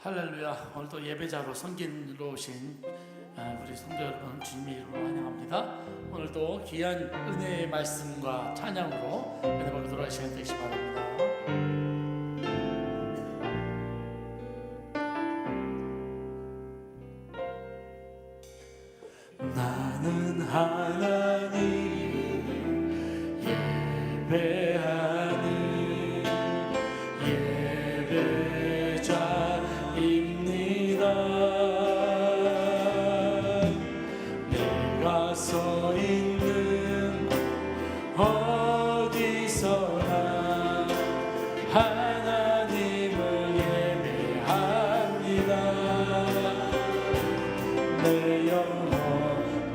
할렐루야. 오늘도 예배자로 성긴으로 오신 우리 성도 여러분 주님의 이름으로 환영합니다. 오늘도 귀한 은혜의 말씀과 찬양으로 은혜 받고 돌아갈 시간 되시기 바랍니다. 나는 하나님을 예배하니 예배자입니다. 내가 서 있는 어디서나 하나님을 예배합니다. 내 영혼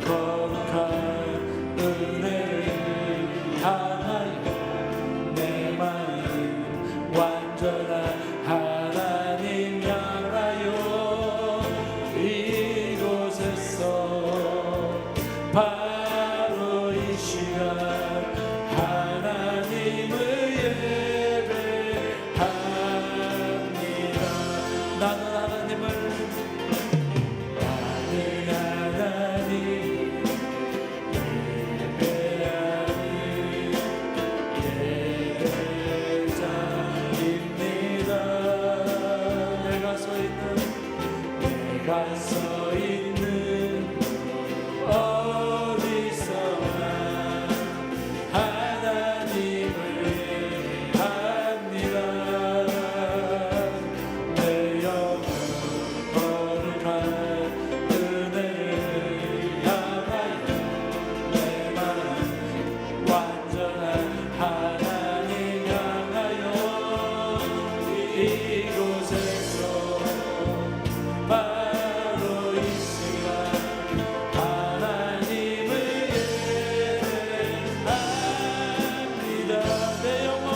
거룩한 은혜를 향하여 내 마음 완전한 하나님 향하여 이곳에서 바로 이 시간 하나님을 예배합니다. 나는 하나님을 내가 서 있는 어디서나 하나님을 예배합니다. 내 영혼 거룩한 은혜를 향하여 내 마음 완전한 하나님 향하여 이곳에서 바로 이 시간 하나님을 예배합니다. 내 영혼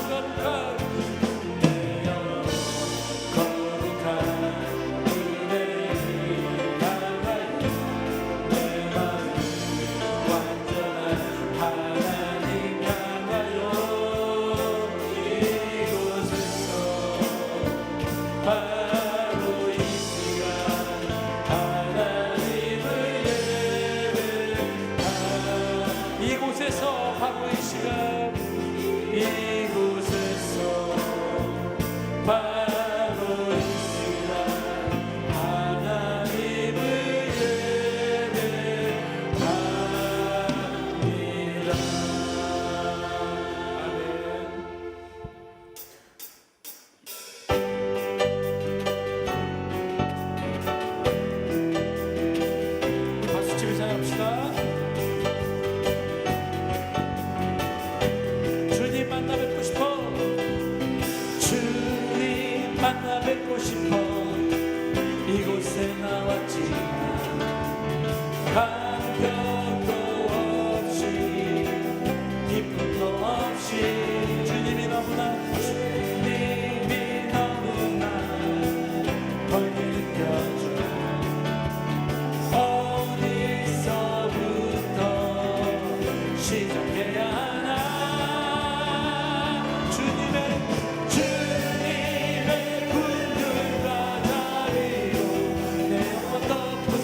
거룩한 은혜를 향하여 내 마음 완전한 하나님 향하여 이곳에서 바로 이 시간 하나님을 예배합니다. 이곳에서 바로 이 시간 이곳에서 바로 이 시간 하나님을 예배합니다. 아멘. 박수 치면서 합시다. 주님 만나 뵙고 싶어. 주님 만나 뵙고 싶어. 이곳에 나왔지만 감격도 없이 기쁨도 없이 주님이 너무나 멀게 느껴져. 어디서부터 시작해야 하나. 주님의 군들과 다리로 내 영혼 덮으소.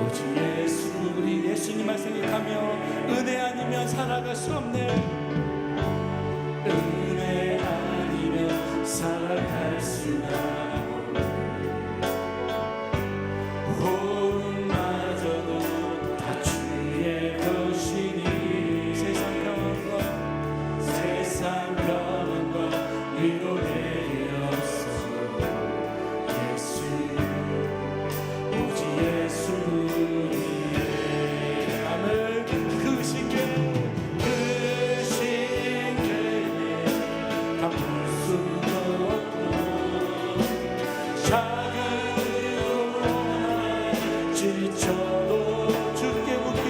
오직 예수, 우리 예수님만 생각하며 은혜 아니면 살아갈 수 없네. 은혜 아니면 살아갈 수가 없네. 호흡마저도 다 주의 것이니 세상 평안과 위로 내렸어. 예수, 오직 예수님의 아멘. 그 신께 갚을 수도 없고 작은 지쳐도 주께 묻기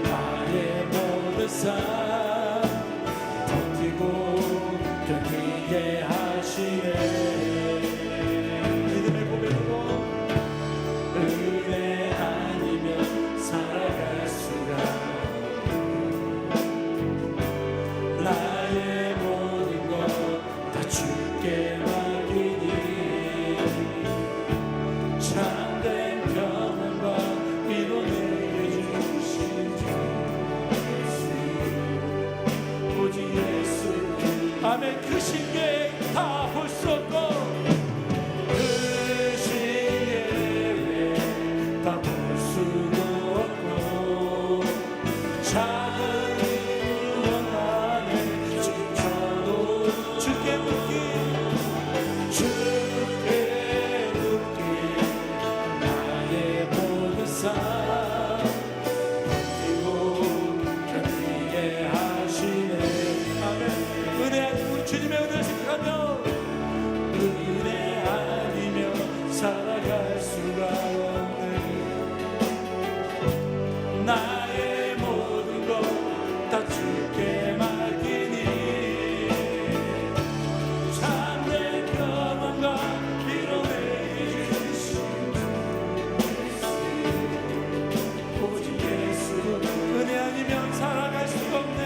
나의 모든 삶 버티고 견디게 하시네. 믿음의 고백으로 은혜 아니면 살아갈 수가 나의 모든 것 다 주께 맡기니 참된 평안과 위로 내게 주신 주 예수, 오직 예수. 아멘. 그 신께 다 볼 수 없고 그 신께 다 볼 수도 없고 작은 주께 묻기 나의 모든 삶 버티고 견디게 하시네. 아멘. 은혜 아니면 주님의 은혜를 생각하며 은혜 아니면 살아갈 수가 없네. 나의 모든 것 다 주께 맡기니 참된 평안과 위로 내게 주신 오직 예수. 은혜 아니면 살아갈 수가 없네.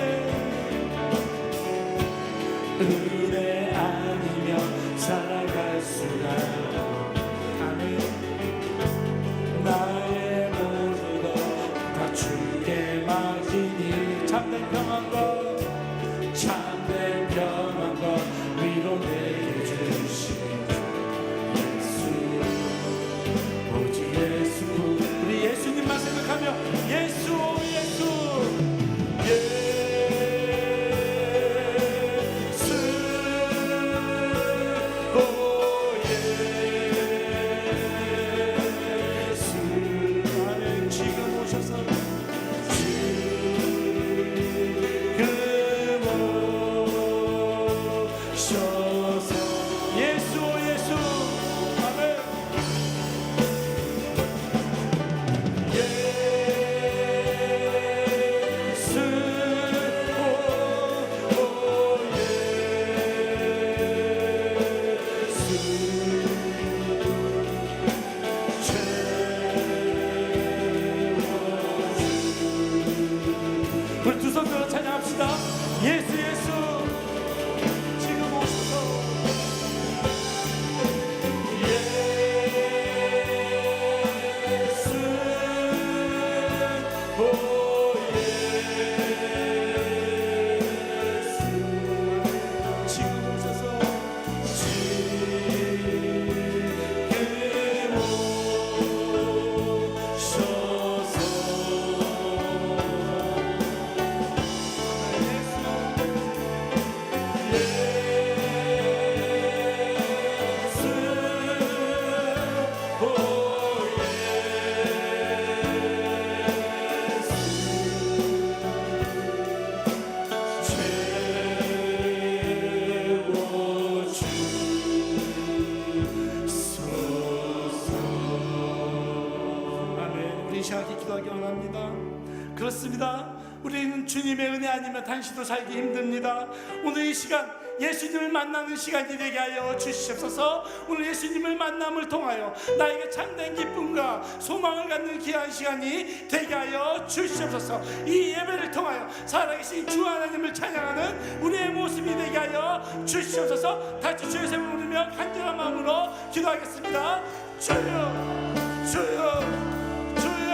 은혜 아니면 살아갈 수가 아멘. 나의 모든 것 다 주께 맡기니 참된 평안과 위로 내게 주신 예수, 오직 예수. 우리 예수님만 생각하며 예수, 예수, 예수, 오 예수. 아멘. 지금 오셔서 예수, 예수. 아멘. 예수, 오 예수. 우리 두 손으로 찬양합시다. 예수, 예수. 지금 오셔서 예수, 오 예수. 지금 오셔서 시작하게 기도하기 원합니다. 그렇습니다. 우리는 주님의 은혜 아니면 당신도 살기 힘듭니다. 오늘 이 시간 예수님을 만나는 시간이 되게 하여 주시옵소서. 오늘 예수님을 만남을 통하여 나에게 참된 기쁨과 소망을 갖는 귀한 시간이 되게 하여 주시옵소서. 이 예배를 통하여 살아계신 주 하나님을 찬양하는 우리의 모습이 되게 하여 주시옵소서. 다시 주의 이름을 부르며 간절한 마음으로 기도하겠습니다. 주여, 주여, 주여.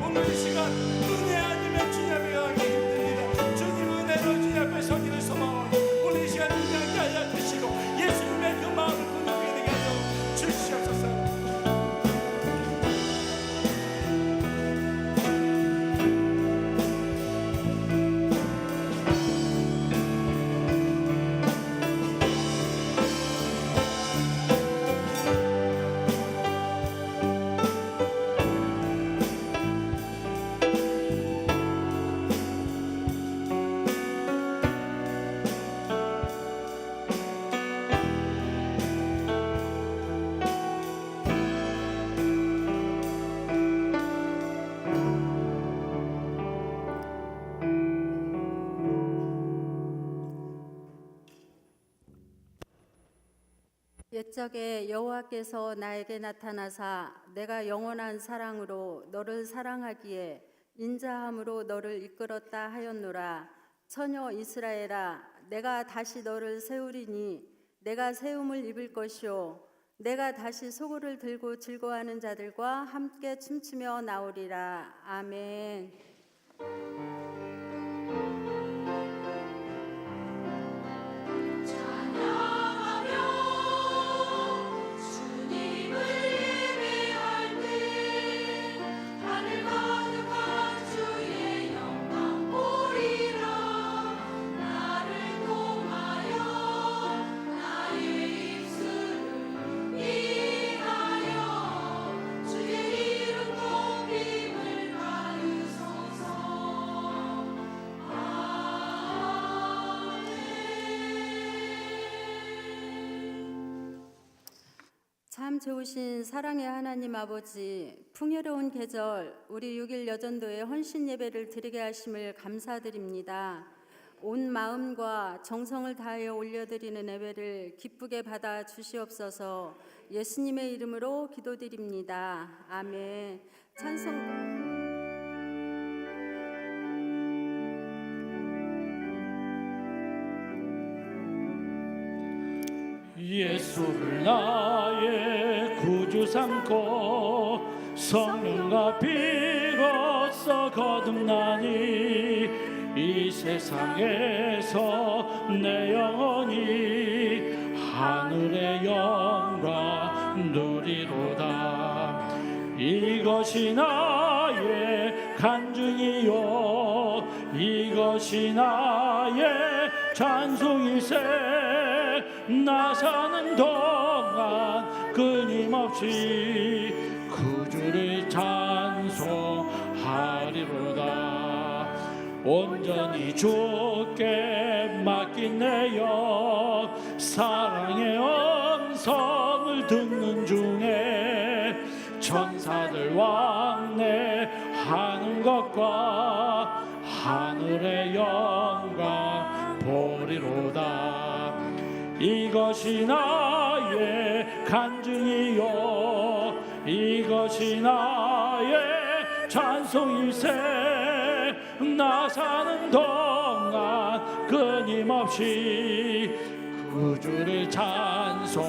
오늘 이 시간 은혜 아니면 주님 앞에 가기 힘듭니다. 주님 은혜로 주님 앞에 서기를 소망하오니 오늘 이 시간 능력하게 하여 주시고 예수님의 그 마음을 분명히 되게 하여 주시옵소서. 옛적에 여호와께서 나에게 나타나사 내가 영원한 사랑으로 너를 사랑하기에 인자함으로 너를 이끌었다 하였노라. 처녀 이스라엘아, 내가 다시 너를 세우리니 내가 세움을 입을 것이요 내가 다시 소고를 들고 즐거워하는 자들과 함께 춤추며 나오리라. 아멘. 참 좋으신 사랑의 하나님 아버지, 풍요로운 계절 우리 6일 여전도의 헌신 예배를 드리게 하심을 감사드립니다. 온 마음과 정성을 다하여 올려드리는 예배를 기쁘게 받아 주시옵소서. 예수님의 이름으로 기도드립니다. 아멘. 찬송. 예수를 나의 구주 삼고 성령과 비로소 거듭나니 이 세상에서 내 영혼이 하늘의 영광 누리로다. 이것이 나의 간증이요 이것이 나의 찬송일세. 나 사는 동안 끊임없이 구주를 찬송하리로다. 온전히 주께 맡긴 내 영 사랑의 음성을 듣는 중에 천사들 왕래하는 것과 하늘의 영광 보리로다. 이것이 나의 간증이요 이것이 나의 찬송일세. 나 사는 동안 끊임없이 구주를 찬송하리로다.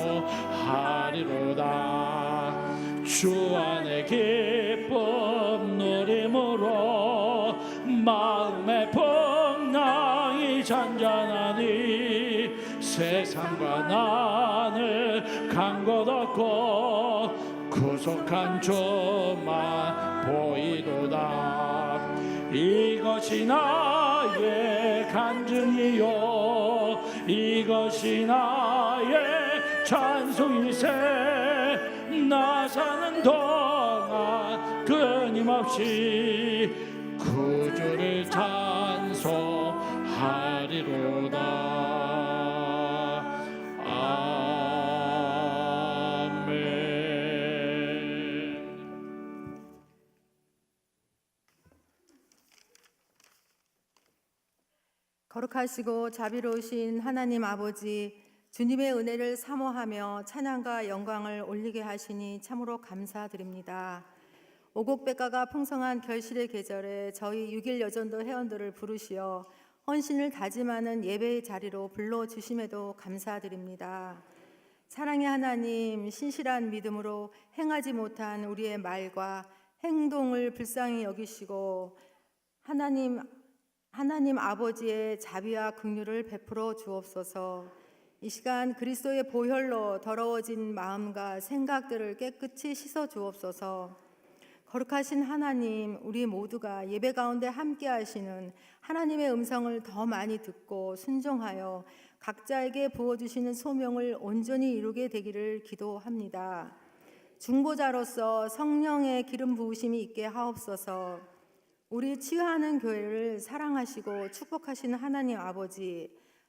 주 안에 기쁨 누림으로 마음의 풍랑이 잔잔하니 세상과 나는 간 곳 없고 구속한 주만 보이도다. 이것이 나의 간증이요 이것이 나의 찬송일세. 나 사는 동안 끊임없이 구주를 찬송하리로다. 거룩하시고 자비로우신 하나님 아버지, 주님의 은혜를 사모하며 찬양과 영광을 올리게 하시니 참으로 감사드립니다. 오곡백과가 풍성한 결실의 계절에 저희 6일 여전도 회원들을 부르시어 헌신을 다짐하는 예배의 자리로 불러주심에도 감사드립니다. 사랑의 하나님, 신실한 믿음으로 행하지 못한 우리의 말과 행동을 불쌍히 여기시고 하나님 아버지의 자비와 긍휼을 베풀어 주옵소서. 이 시간 그리스도의 보혈로 더러워진 마음과 생각들을 깨끗이 씻어 주옵소서. 거룩하신 하나님, 우리 모두가 예배 가운데 함께 하시는 하나님의 음성을 더 많이 듣고 순종하여 각자에게 부어주시는 소명을 온전히 이루게 되기를 기도합니다. 중보자로서 성령의 기름 부으심이 있게 하옵소서. 우리 치유하는 교회를 사랑하시고 축복하시는 하나님 아버지,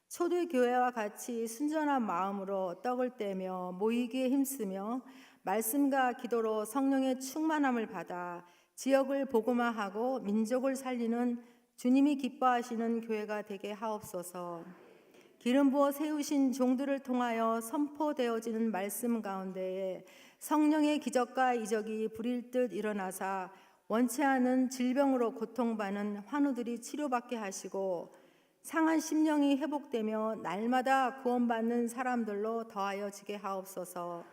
초대교회와 같이 순전한 마음으로 떡을 떼며 모이기에 힘쓰며 말씀과 기도로 성령의 충만함을 받아 지역을 복음화하고 민족을 살리는 주님이 기뻐하시는 교회가 되게 하옵소서. 기름 부어 세우신 종들을 통하여 선포되어지는 말씀 가운데에 성령의 기적과 이적이 불일 듯 일어나사 원치 않은 질병으로 고통받는 환우들이 치료받게 하시고 상한 심령이 회복되며 날마다 구원받는 사람들로 더하여지게 하옵소서.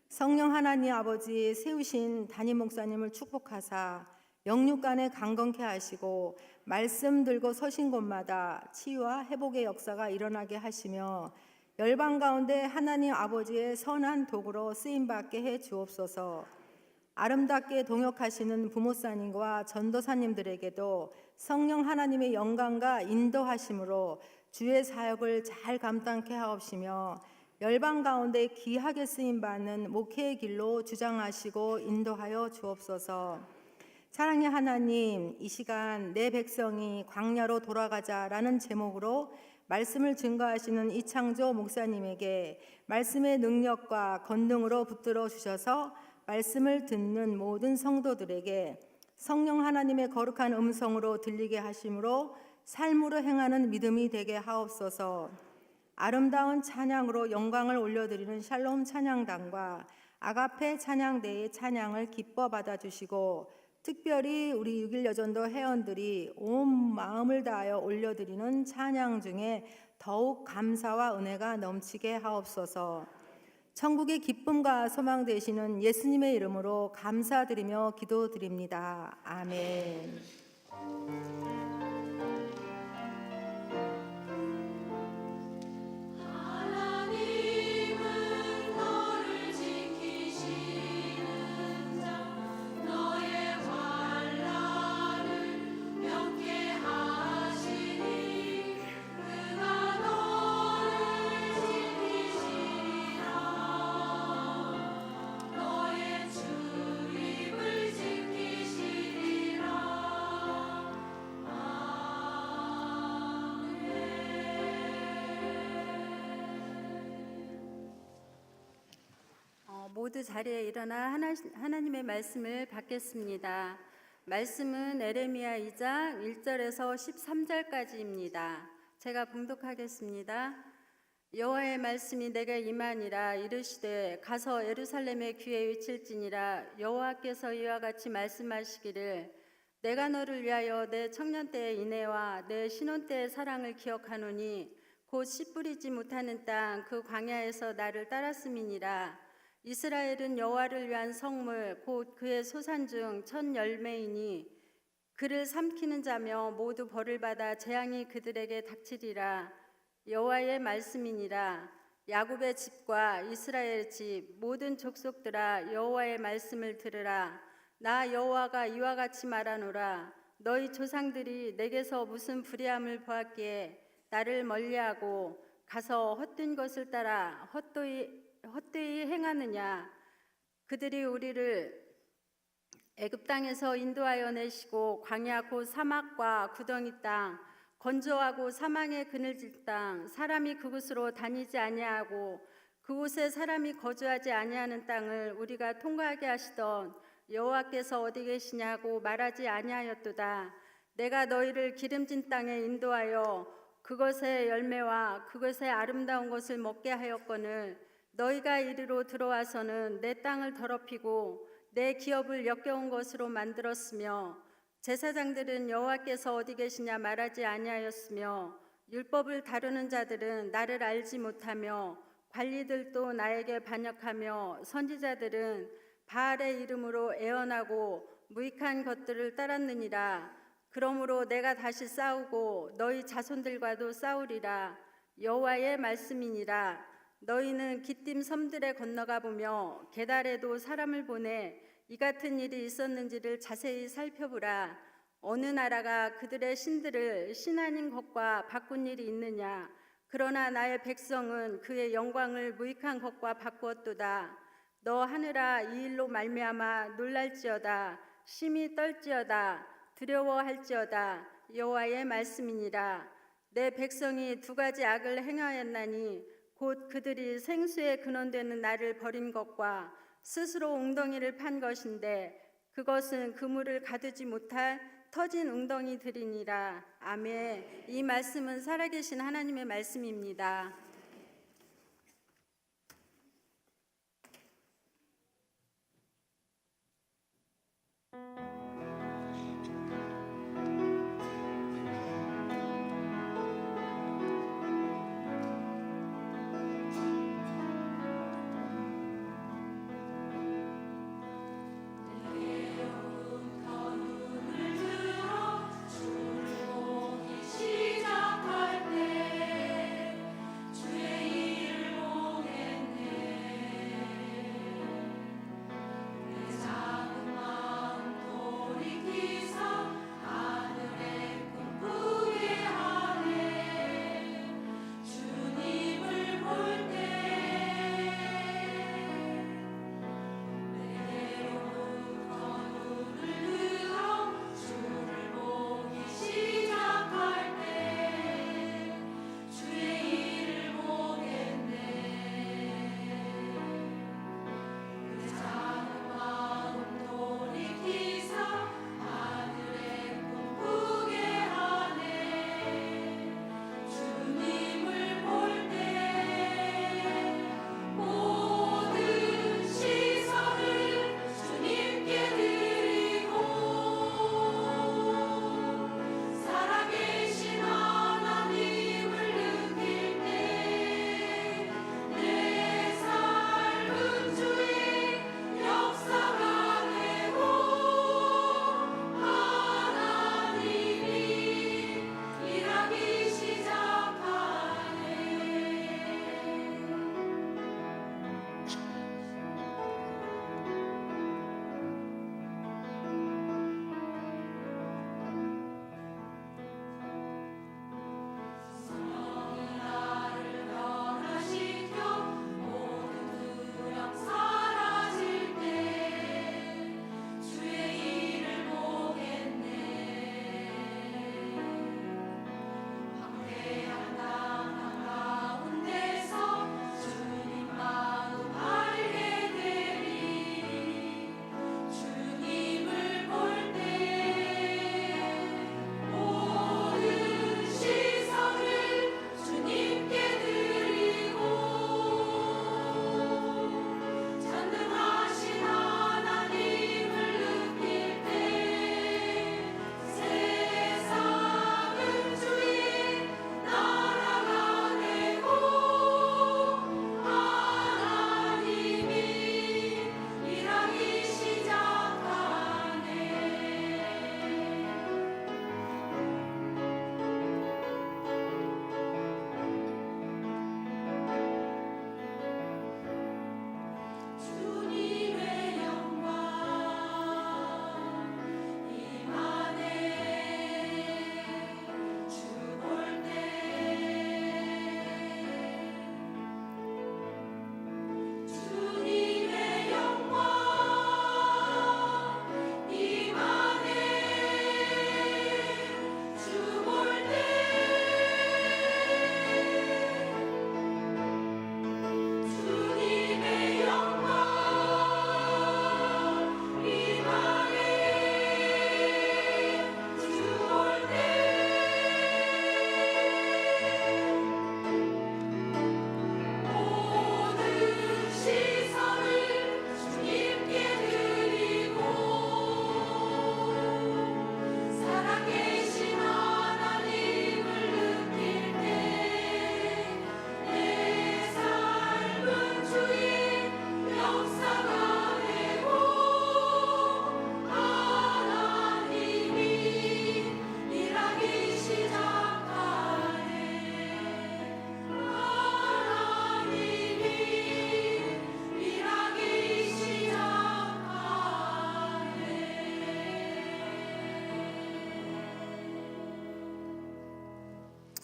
성령 하나님 아버지 세우신 담임 목사님을 축복하사 영육간에 강건케 하시고 말씀 들고 서신 곳마다 치유와 회복의 역사가 일어나게 하시며 열방 가운데 하나님 아버지의 선한 도구로 쓰임받게 해 주옵소서. 아름답게 동역하시는 부모사님과 전도사님들에게도 성령 하나님의 영광과 인도하심으로 주의 사역을 잘 감당케 하옵시며 열방 가운데 귀하게 쓰임받는 목회의 길로 주장하시고 인도하여 주옵소서. 사랑의 하나님, 이 시간 내 백성이 광야로 돌아가자라는 제목으로 말씀을 증거하시는 이창조 목사님에게 말씀의 능력과 권능으로 붙들어 주셔서 말씀을 듣는 모든 성도들에게 성령 하나님의 거룩한 음성으로 들리게 하심으로 삶으로 행하는 믿음이 되게 하옵소서. 아름다운 찬양으로 영광을 올려드리는 샬롬 찬양단과 아가페 찬양대의 찬양을 기뻐 받아주시고 특별히 우리 6일 여전도 회원들이 온 마음을 다하여 올려드리는 찬양 중에 더욱 감사와 은혜가 넘치게 하옵소서. 천국의 기쁨과 소망 되시는 예수님의 이름으로 감사드리며 기도드립니다. 아멘. 모두 자리에 일어나 하나님의 말씀을 받겠습니다. 말씀은 에레미야 2장 1절에서 13절까지입니다. 제가 봉독하겠습니다. 여호와의 말씀이 내게 임하니라. 이르시되 가서 예루살렘의 귀에 외칠지니라. 여호와께서 이와 같이 말씀하시기를 내가 너를 위하여 내 청년 때의 인애와 내 신혼 때의 사랑을 기억하노니 곧 씨 뿌리지 못하는 땅 그 광야에서 나를 따랐음이니라. 이스라엘은 여호와를 위한 성물 곧 그의 소산 중 첫 열매이니 그를 삼키는 자며 모두 벌을 받아 재앙이 그들에게 닥치리라. 여호와의 말씀이니라. 야곱의 집과 이스라엘 집 모든 족속들아 여호와의 말씀을 들으라. 나 여호와가 이와 같이 말하노라. 너희 조상들이 내게서 무슨 불의함을 보았기에 나를 멀리하고 가서 헛된 것을 따라 헛되이 행하느냐. 그들이 우리를 애굽 땅에서 인도하여 내시고 광야 곧 사막과 구덩이 땅 건조하고 사망의 그늘질 땅 사람이 그곳으로 다니지 아니하고 그곳에 사람이 거주하지 아니하는 땅을 우리가 통과하게 하시던 여호와께서 어디 계시냐고 말하지 아니하였도다. 내가 너희를 기름진 땅에 인도하여 그것의 열매와 그것의 아름다운 것을 먹게 하였거늘 너희가 이리로 들어와서는 내 땅을 더럽히고 내 기업을 역겨운 것으로 만들었으며 제사장들은 여호와께서 어디 계시냐 말하지 아니하였으며 율법을 다루는 자들은 나를 알지 못하며 관리들도 나에게 반역하며 선지자들은 바알의 이름으로 애언하고 무익한 것들을 따랐느니라. 그러므로 내가 다시 싸우고 너희 자손들과도 싸우리라. 여호와의 말씀이니라. 너희는 기띔 섬들에 건너가 보며 게달에도 사람을 보내 이 같은 일이 있었는지를 자세히 살펴보라. 어느 나라가 그들의 신들을 신 아닌 것과 바꾼 일이 있느냐. 그러나 나의 백성은 그의 영광을 무익한 것과 바꾸었도다. 너 하늘아 이 일로 말미암아 놀랄지어다. 심히 떨지어다. 두려워할지어다. 여호와의 말씀이니라. 내 백성이 두 가지 악을 행하였나니 곧 그들이 생수에 근원되는 나를 버린 것과 스스로 웅덩이를 판 것인데 그것은 그물을 가두지 못할 터진 웅덩이들이니라. 아멘. 이 말씀은 살아계신 하나님의 말씀입니다.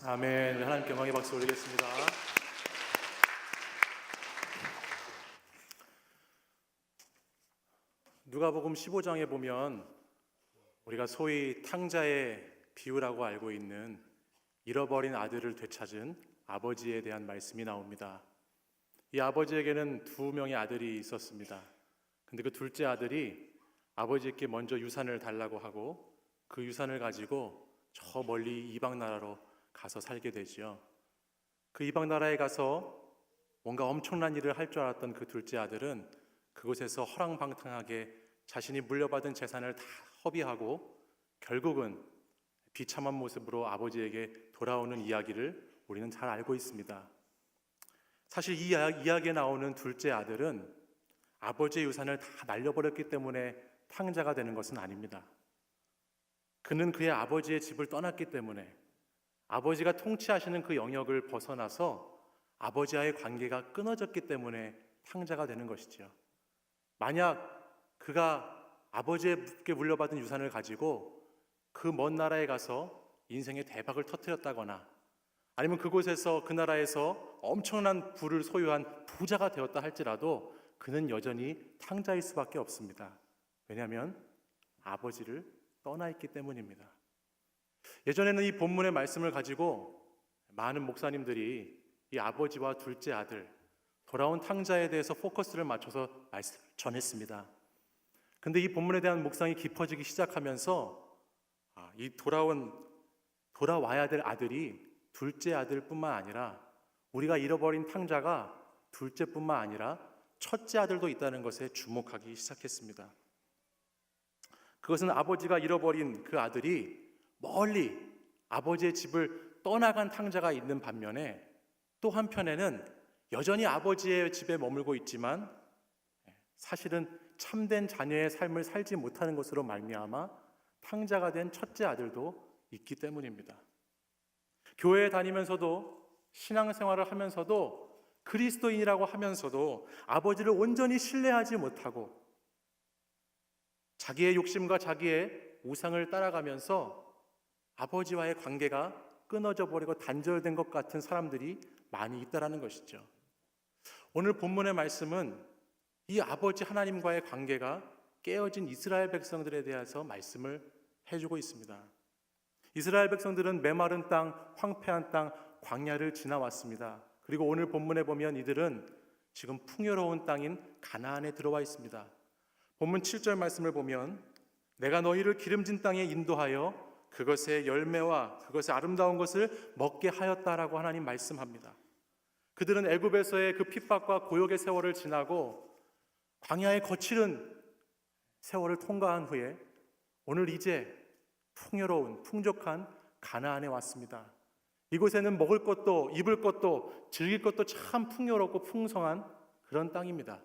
아멘. 하나님께 영광의 박수 올리겠습니다. 누가복음 15장에 보면 우리가 소위 탕자의 비유라고 알고 있는 잃어버린 아들을 되찾은 아버지에 대한 말씀이 나옵니다. 이 아버지에게는 2명의 아들이 있었습니다. 근데 그 둘째 아들이 아버지께 먼저 유산을 달라고 하고 그 유산을 가지고 저 멀리 이방 나라로 가서 살게 되지요. 그 이방 나라에 가서 뭔가 엄청난 일을 할 줄 알았던 그 둘째 아들은 그곳에서 허랑방탕하게 자신이 물려받은 재산을 다 허비하고 결국은 비참한 모습으로 아버지에게 돌아오는 이야기를 우리는 잘 알고 있습니다. 사실 이 이야기에 나오는 둘째 아들은 아버지의 유산을 다 날려버렸기 때문에 탕자가 되는 것은 아닙니다. 그는 그의 아버지의 집을 떠났기 때문에 아버지가 통치하시는 그 영역을 벗어나서 아버지와의 관계가 끊어졌기 때문에 탕자가 되는 것이지요. 만약 그가 아버지에게 물려받은 유산을 가지고 그 먼 나라에 가서 인생의 대박을 터뜨렸다거나 아니면 그곳에서 그 나라에서 엄청난 부를 소유한 부자가 되었다 할지라도 그는 여전히 탕자일 수밖에 없습니다. 왜냐하면 아버지를 떠나 있기 때문입니다. 예전에는 이 본문의 말씀을 가지고 많은 목사님들이 이 아버지와 둘째 아들, 돌아온 탕자에 대해서 포커스를 맞춰서 말씀을 전했습니다. 근데 이 본문에 대한 묵상이 깊어지기 시작하면서 이 돌아와야 될 아들이 둘째 아들뿐만 아니라 우리가 잃어버린 탕자가 둘째뿐만 아니라 첫째 아들도 있다는 것에 주목하기 시작했습니다. 그것은 아버지가 잃어버린 그 아들이 멀리 아버지의 집을 떠나간 탕자가 있는 반면에 또 한편에는 여전히 아버지의 집에 머물고 있지만 사실은 참된 자녀의 삶을 살지 못하는 것으로 말미암아 탕자가 된 첫째 아들도 있기 때문입니다. 교회에 다니면서도 신앙생활을 하면서도 그리스도인이라고 하면서도 아버지를 온전히 신뢰하지 못하고 자기의 욕심과 자기의 우상을 따라가면서 아버지와의 관계가 끊어져 버리고 단절된 것 같은 사람들이 많이 있다라는 것이죠. 오늘 본문의 말씀은 이 아버지 하나님과의 관계가 깨어진 이스라엘 백성들에 대해서 말씀을 해주고 있습니다. 이스라엘 백성들은 메마른 땅, 황폐한 땅, 광야를 지나왔습니다. 그리고 오늘 본문에 보면 이들은 지금 풍요로운 땅인 가나안에 들어와 있습니다. 본문 7절 말씀을 보면 내가 너희를 기름진 땅에 인도하여 그것의 열매와 그것의 아름다운 것을 먹게 하였다라고 하나님 말씀합니다. 그들은 애굽에서의 그 핍박과 고역의 세월을 지나고 광야의 거칠은 세월을 통과한 후에 오늘 이제 풍요로운 풍족한 가나안에 왔습니다. 이곳에는 먹을 것도 입을 것도 즐길 것도 참 풍요롭고 풍성한 그런 땅입니다.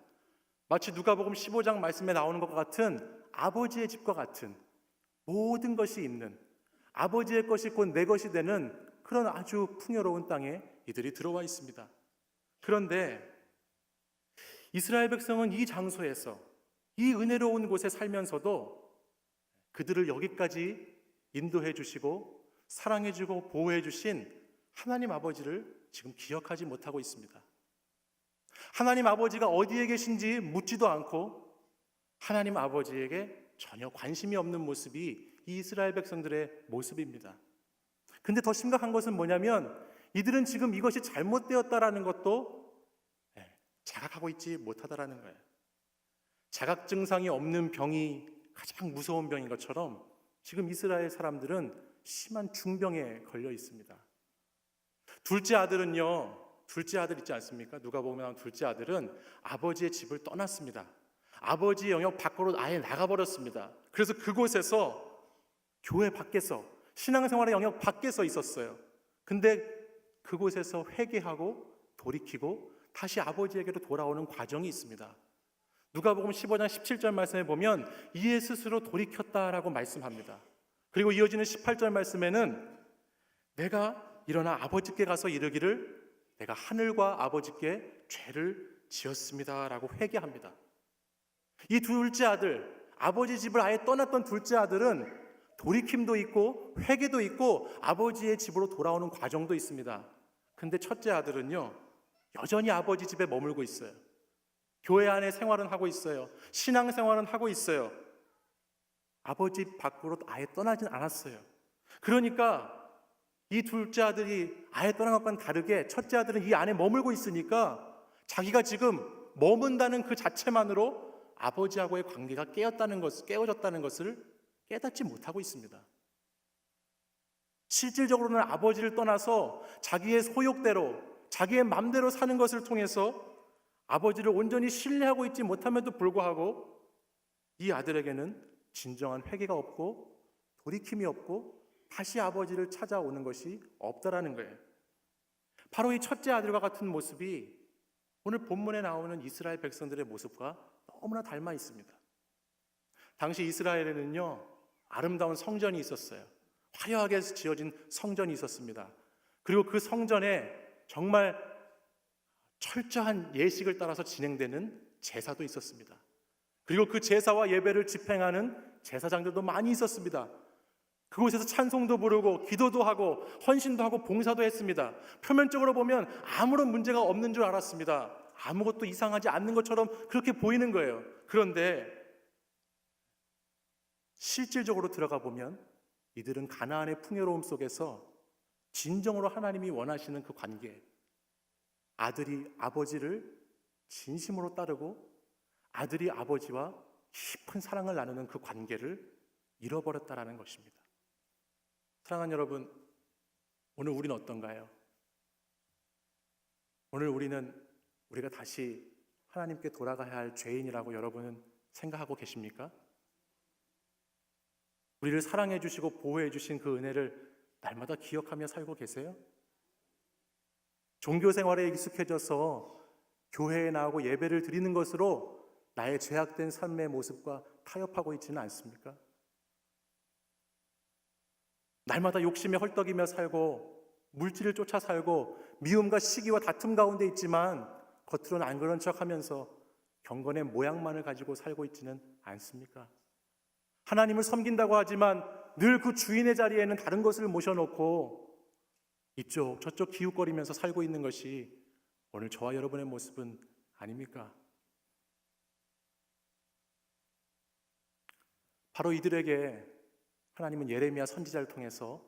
마치 누가복음 15장 말씀에 나오는 것과 같은 아버지의 집과 같은 모든 것이 있는 아버지의 것이 곧 내 것이 되는 그런 아주 풍요로운 땅에 이들이 들어와 있습니다. 그런데 이스라엘 백성은 이 장소에서 이 은혜로운 곳에 살면서도 그들을 여기까지 인도해 주시고 사랑해 주고 보호해 주신 하나님 아버지를 지금 기억하지 못하고 있습니다. 하나님 아버지가 어디에 계신지 묻지도 않고 하나님 아버지에게 전혀 관심이 없는 모습이 이 이스라엘 백성들의 모습입니다. 근데 더 심각한 것은 뭐냐면 이들은 지금 이것이 잘못되었다라는 것도 자각하고 있지 못하다라는 거예요. 자각 증상이 없는 병이 가장 무서운 병인 것처럼 지금 이스라엘 사람들은 심한 중병에 걸려 있습니다. 둘째 아들은요, 둘째 아들 있지 않습니까? 누가 보면 둘째 아들은 아버지의 집을 떠났습니다. 아버지의 영역 밖으로 아예 나가버렸습니다. 그래서 그곳에서 교회 밖에서 신앙생활의 영역 밖에서 있었어요. 근데 그곳에서 회개하고 돌이키고 다시 아버지에게로 돌아오는 과정이 있습니다. 누가복음 15장 17절 말씀에 보면 이에 스스로 돌이켰다라고 말씀합니다. 그리고 이어지는 18절 말씀에는 내가 일어나 아버지께 가서 이르기를 내가 하늘과 아버지께 죄를 지었습니다라고 회개합니다. 이 둘째 아들, 아버지 집을 아예 떠났던 둘째 아들은 돌이킴도 있고 회개도 있고 아버지의 집으로 돌아오는 과정도 있습니다. 근데 첫째 아들은요, 여전히 아버지 집에 머물고 있어요. 교회 안에 생활은 하고 있어요. 신앙 생활은 하고 있어요. 아버지 밖으로 아예 떠나진 않았어요. 그러니까 이 둘째 아들이 아예 떠난 것과는 다르게 첫째 아들은 이 안에 머물고 있으니까 자기가 지금 머문다는 그 자체만으로 아버지하고의 관계가 깨어졌다는 것을 깨닫지 못하고 있습니다. 실질적으로는 아버지를 떠나서 자기의 소욕대로, 자기의 맘대로 사는 것을 통해서 아버지를 온전히 신뢰하고 있지 못함에도 불구하고 이 아들에게는 진정한 회개가 없고 돌이킴이 없고 다시 아버지를 찾아오는 것이 없다라는 거예요. 바로 이 첫째 아들과 같은 모습이 오늘 본문에 나오는 이스라엘 백성들의 모습과 너무나 닮아 있습니다. 당시 이스라엘에는요, 아름다운 성전이 있었어요. 화려하게 지어진 성전이 있었습니다. 그리고 그 성전에 정말 철저한 예식을 따라서 진행되는 제사도 있었습니다. 그리고 그 제사와 예배를 집행하는 제사장들도 많이 있었습니다. 그곳에서 찬송도 부르고 기도도 하고 헌신도 하고 봉사도 했습니다. 표면적으로 보면 아무런 문제가 없는 줄 알았습니다. 아무것도 이상하지 않는 것처럼 그렇게 보이는 거예요. 그런데 실질적으로 들어가 보면 이들은 가나안의 풍요로움 속에서 진정으로 하나님이 원하시는 그 관계, 아들이 아버지를 진심으로 따르고 아들이 아버지와 깊은 사랑을 나누는 그 관계를 잃어버렸다라는 것입니다. 사랑하는 여러분, 오늘 우리는 어떤가요? 오늘 우리가 다시 하나님께 돌아가야 할 죄인이라고 여러분은 생각하고 계십니까? 우리를 사랑해 주시고 보호해 주신 그 은혜를 날마다 기억하며 살고 계세요? 종교 생활에 익숙해져서 교회에 나오고 예배를 드리는 것으로 나의 죄악된 삶의 모습과 타협하고 있지는 않습니까? 날마다 욕심에 헐떡이며 살고 물질을 쫓아 살고 미움과 시기와 다툼 가운데 있지만 겉으로는 안 그런 척하면서 경건의 모양만을 가지고 살고 있지는 않습니까? 하나님을 섬긴다고 하지만 늘 그 주인의 자리에는 다른 것을 모셔놓고 이쪽 저쪽 기웃거리면서 살고 있는 것이 오늘 저와 여러분의 모습은 아닙니까? 바로 이들에게 하나님은 예레미야 선지자를 통해서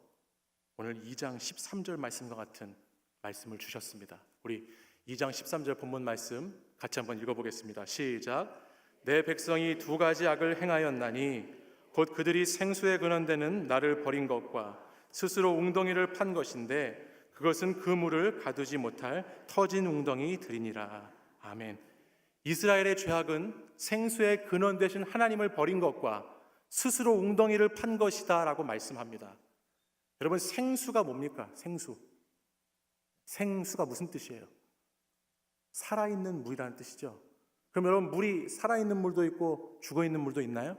오늘 2장 13절 말씀과 같은 말씀을 주셨습니다. 우리 2장 13절 본문 말씀 같이 한번 읽어보겠습니다. 시작. 내 백성이 두 가지 악을 행하였나니 곧 그들이 생수에 근원되는 나를 버린 것과 스스로 웅덩이를 판 것인데 그것은 그 물을 가두지 못할 터진 웅덩이들이니라. 아멘. 이스라엘의 죄악은 생수의 근원 되신 하나님을 버린 것과 스스로 웅덩이를 판 것이다 라고 말씀합니다. 여러분, 생수가 뭡니까? 생수가 무슨 뜻이에요? 살아있는 물이라는 뜻이죠. 그럼 여러분, 물이 살아있는 물도 있고 죽어있는 물도 있나요?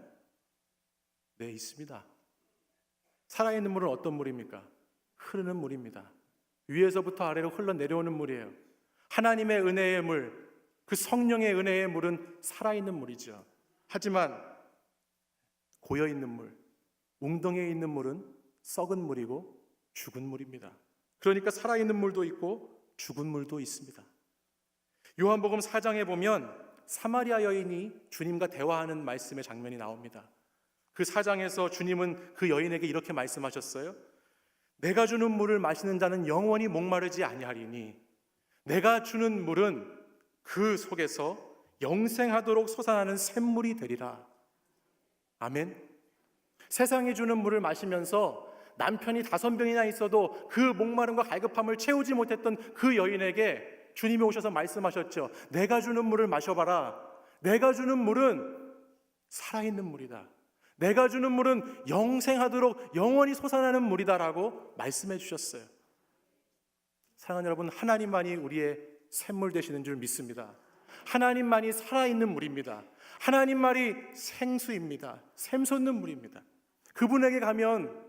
네, 있습니다. 살아있는 물은 어떤 물입니까? 흐르는 물입니다. 위에서부터 아래로 흘러내려오는 물이에요. 하나님의 은혜의 물, 그 성령의 은혜의 물은 살아있는 물이죠. 하지만 고여있는 물, 웅덩이에 있는 물은 썩은 물이고 죽은 물입니다. 그러니까 살아있는 물도 있고 죽은 물도 있습니다. 요한복음 4장에 보면 사마리아 여인이 주님과 대화하는 말씀의 장면이 나옵니다. 그 4장에서 주님은 그 여인에게 이렇게 말씀하셨어요. 내가 주는 물을 마시는 자는 영원히 목마르지 아니하리니 내가 주는 물은 그 속에서 영생하도록 솟아나는 샘물이 되리라. 아멘. 세상이 주는 물을 마시면서 남편이 5병이나 있어도 그 목마름과 갈급함을 채우지 못했던 그 여인에게 주님이 오셔서 말씀하셨죠. 내가 주는 물을 마셔봐라. 내가 주는 물은 살아있는 물이다. 내가 주는 물은 영생하도록 영원히 솟아나는 물이다라고 말씀해 주셨어요. 사랑하는 여러분, 하나님만이 우리의 샘물 되시는 줄 믿습니다. 하나님만이 살아있는 물입니다. 하나님만이 생수입니다. 샘솟는 물입니다. 그분에게 가면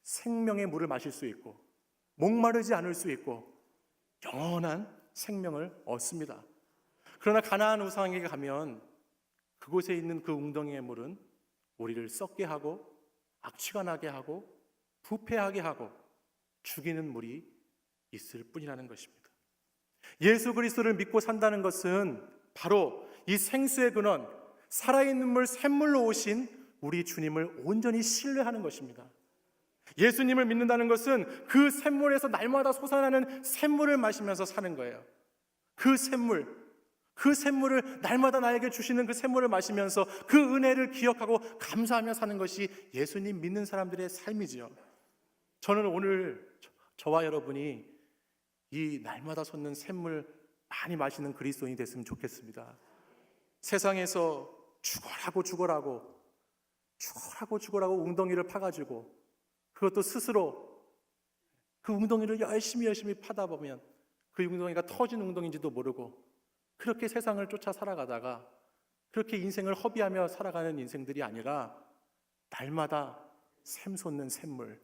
생명의 물을 마실 수 있고 목마르지 않을 수 있고 영원한 생명을 얻습니다. 그러나 가나안 우상에게 가면 그곳에 있는 그 웅덩이의 물은 우리를 썩게 하고 악취가 나게 하고 부패하게 하고 죽이는 물이 있을 뿐이라는 것입니다. 예수 그리스도를 믿고 산다는 것은 바로 이 생수의 근원, 살아있는 물 샘물로 오신 우리 주님을 온전히 신뢰하는 것입니다. 예수님을 믿는다는 것은 그 샘물에서 날마다 솟아나는 샘물을 마시면서 사는 거예요. 그 샘물을 날마다 나에게 주시는 그 샘물을 마시면서 그 은혜를 기억하고 감사하며 사는 것이 예수님 믿는 사람들의 삶이지요. 저는 오늘 저와 여러분이 이 날마다 솟는 샘물 많이 마시는 그리스도인이 됐으면 좋겠습니다. 세상에서 죽어라고 웅덩이를 파가지고 그것도 스스로 그 웅덩이를 열심히 파다 보면 그 웅덩이가 터진 웅덩이인지도 모르고 그렇게 세상을 쫓아 살아가다가 그렇게 인생을 허비하며 살아가는 인생들이 아니라 날마다 샘솟는 샘물,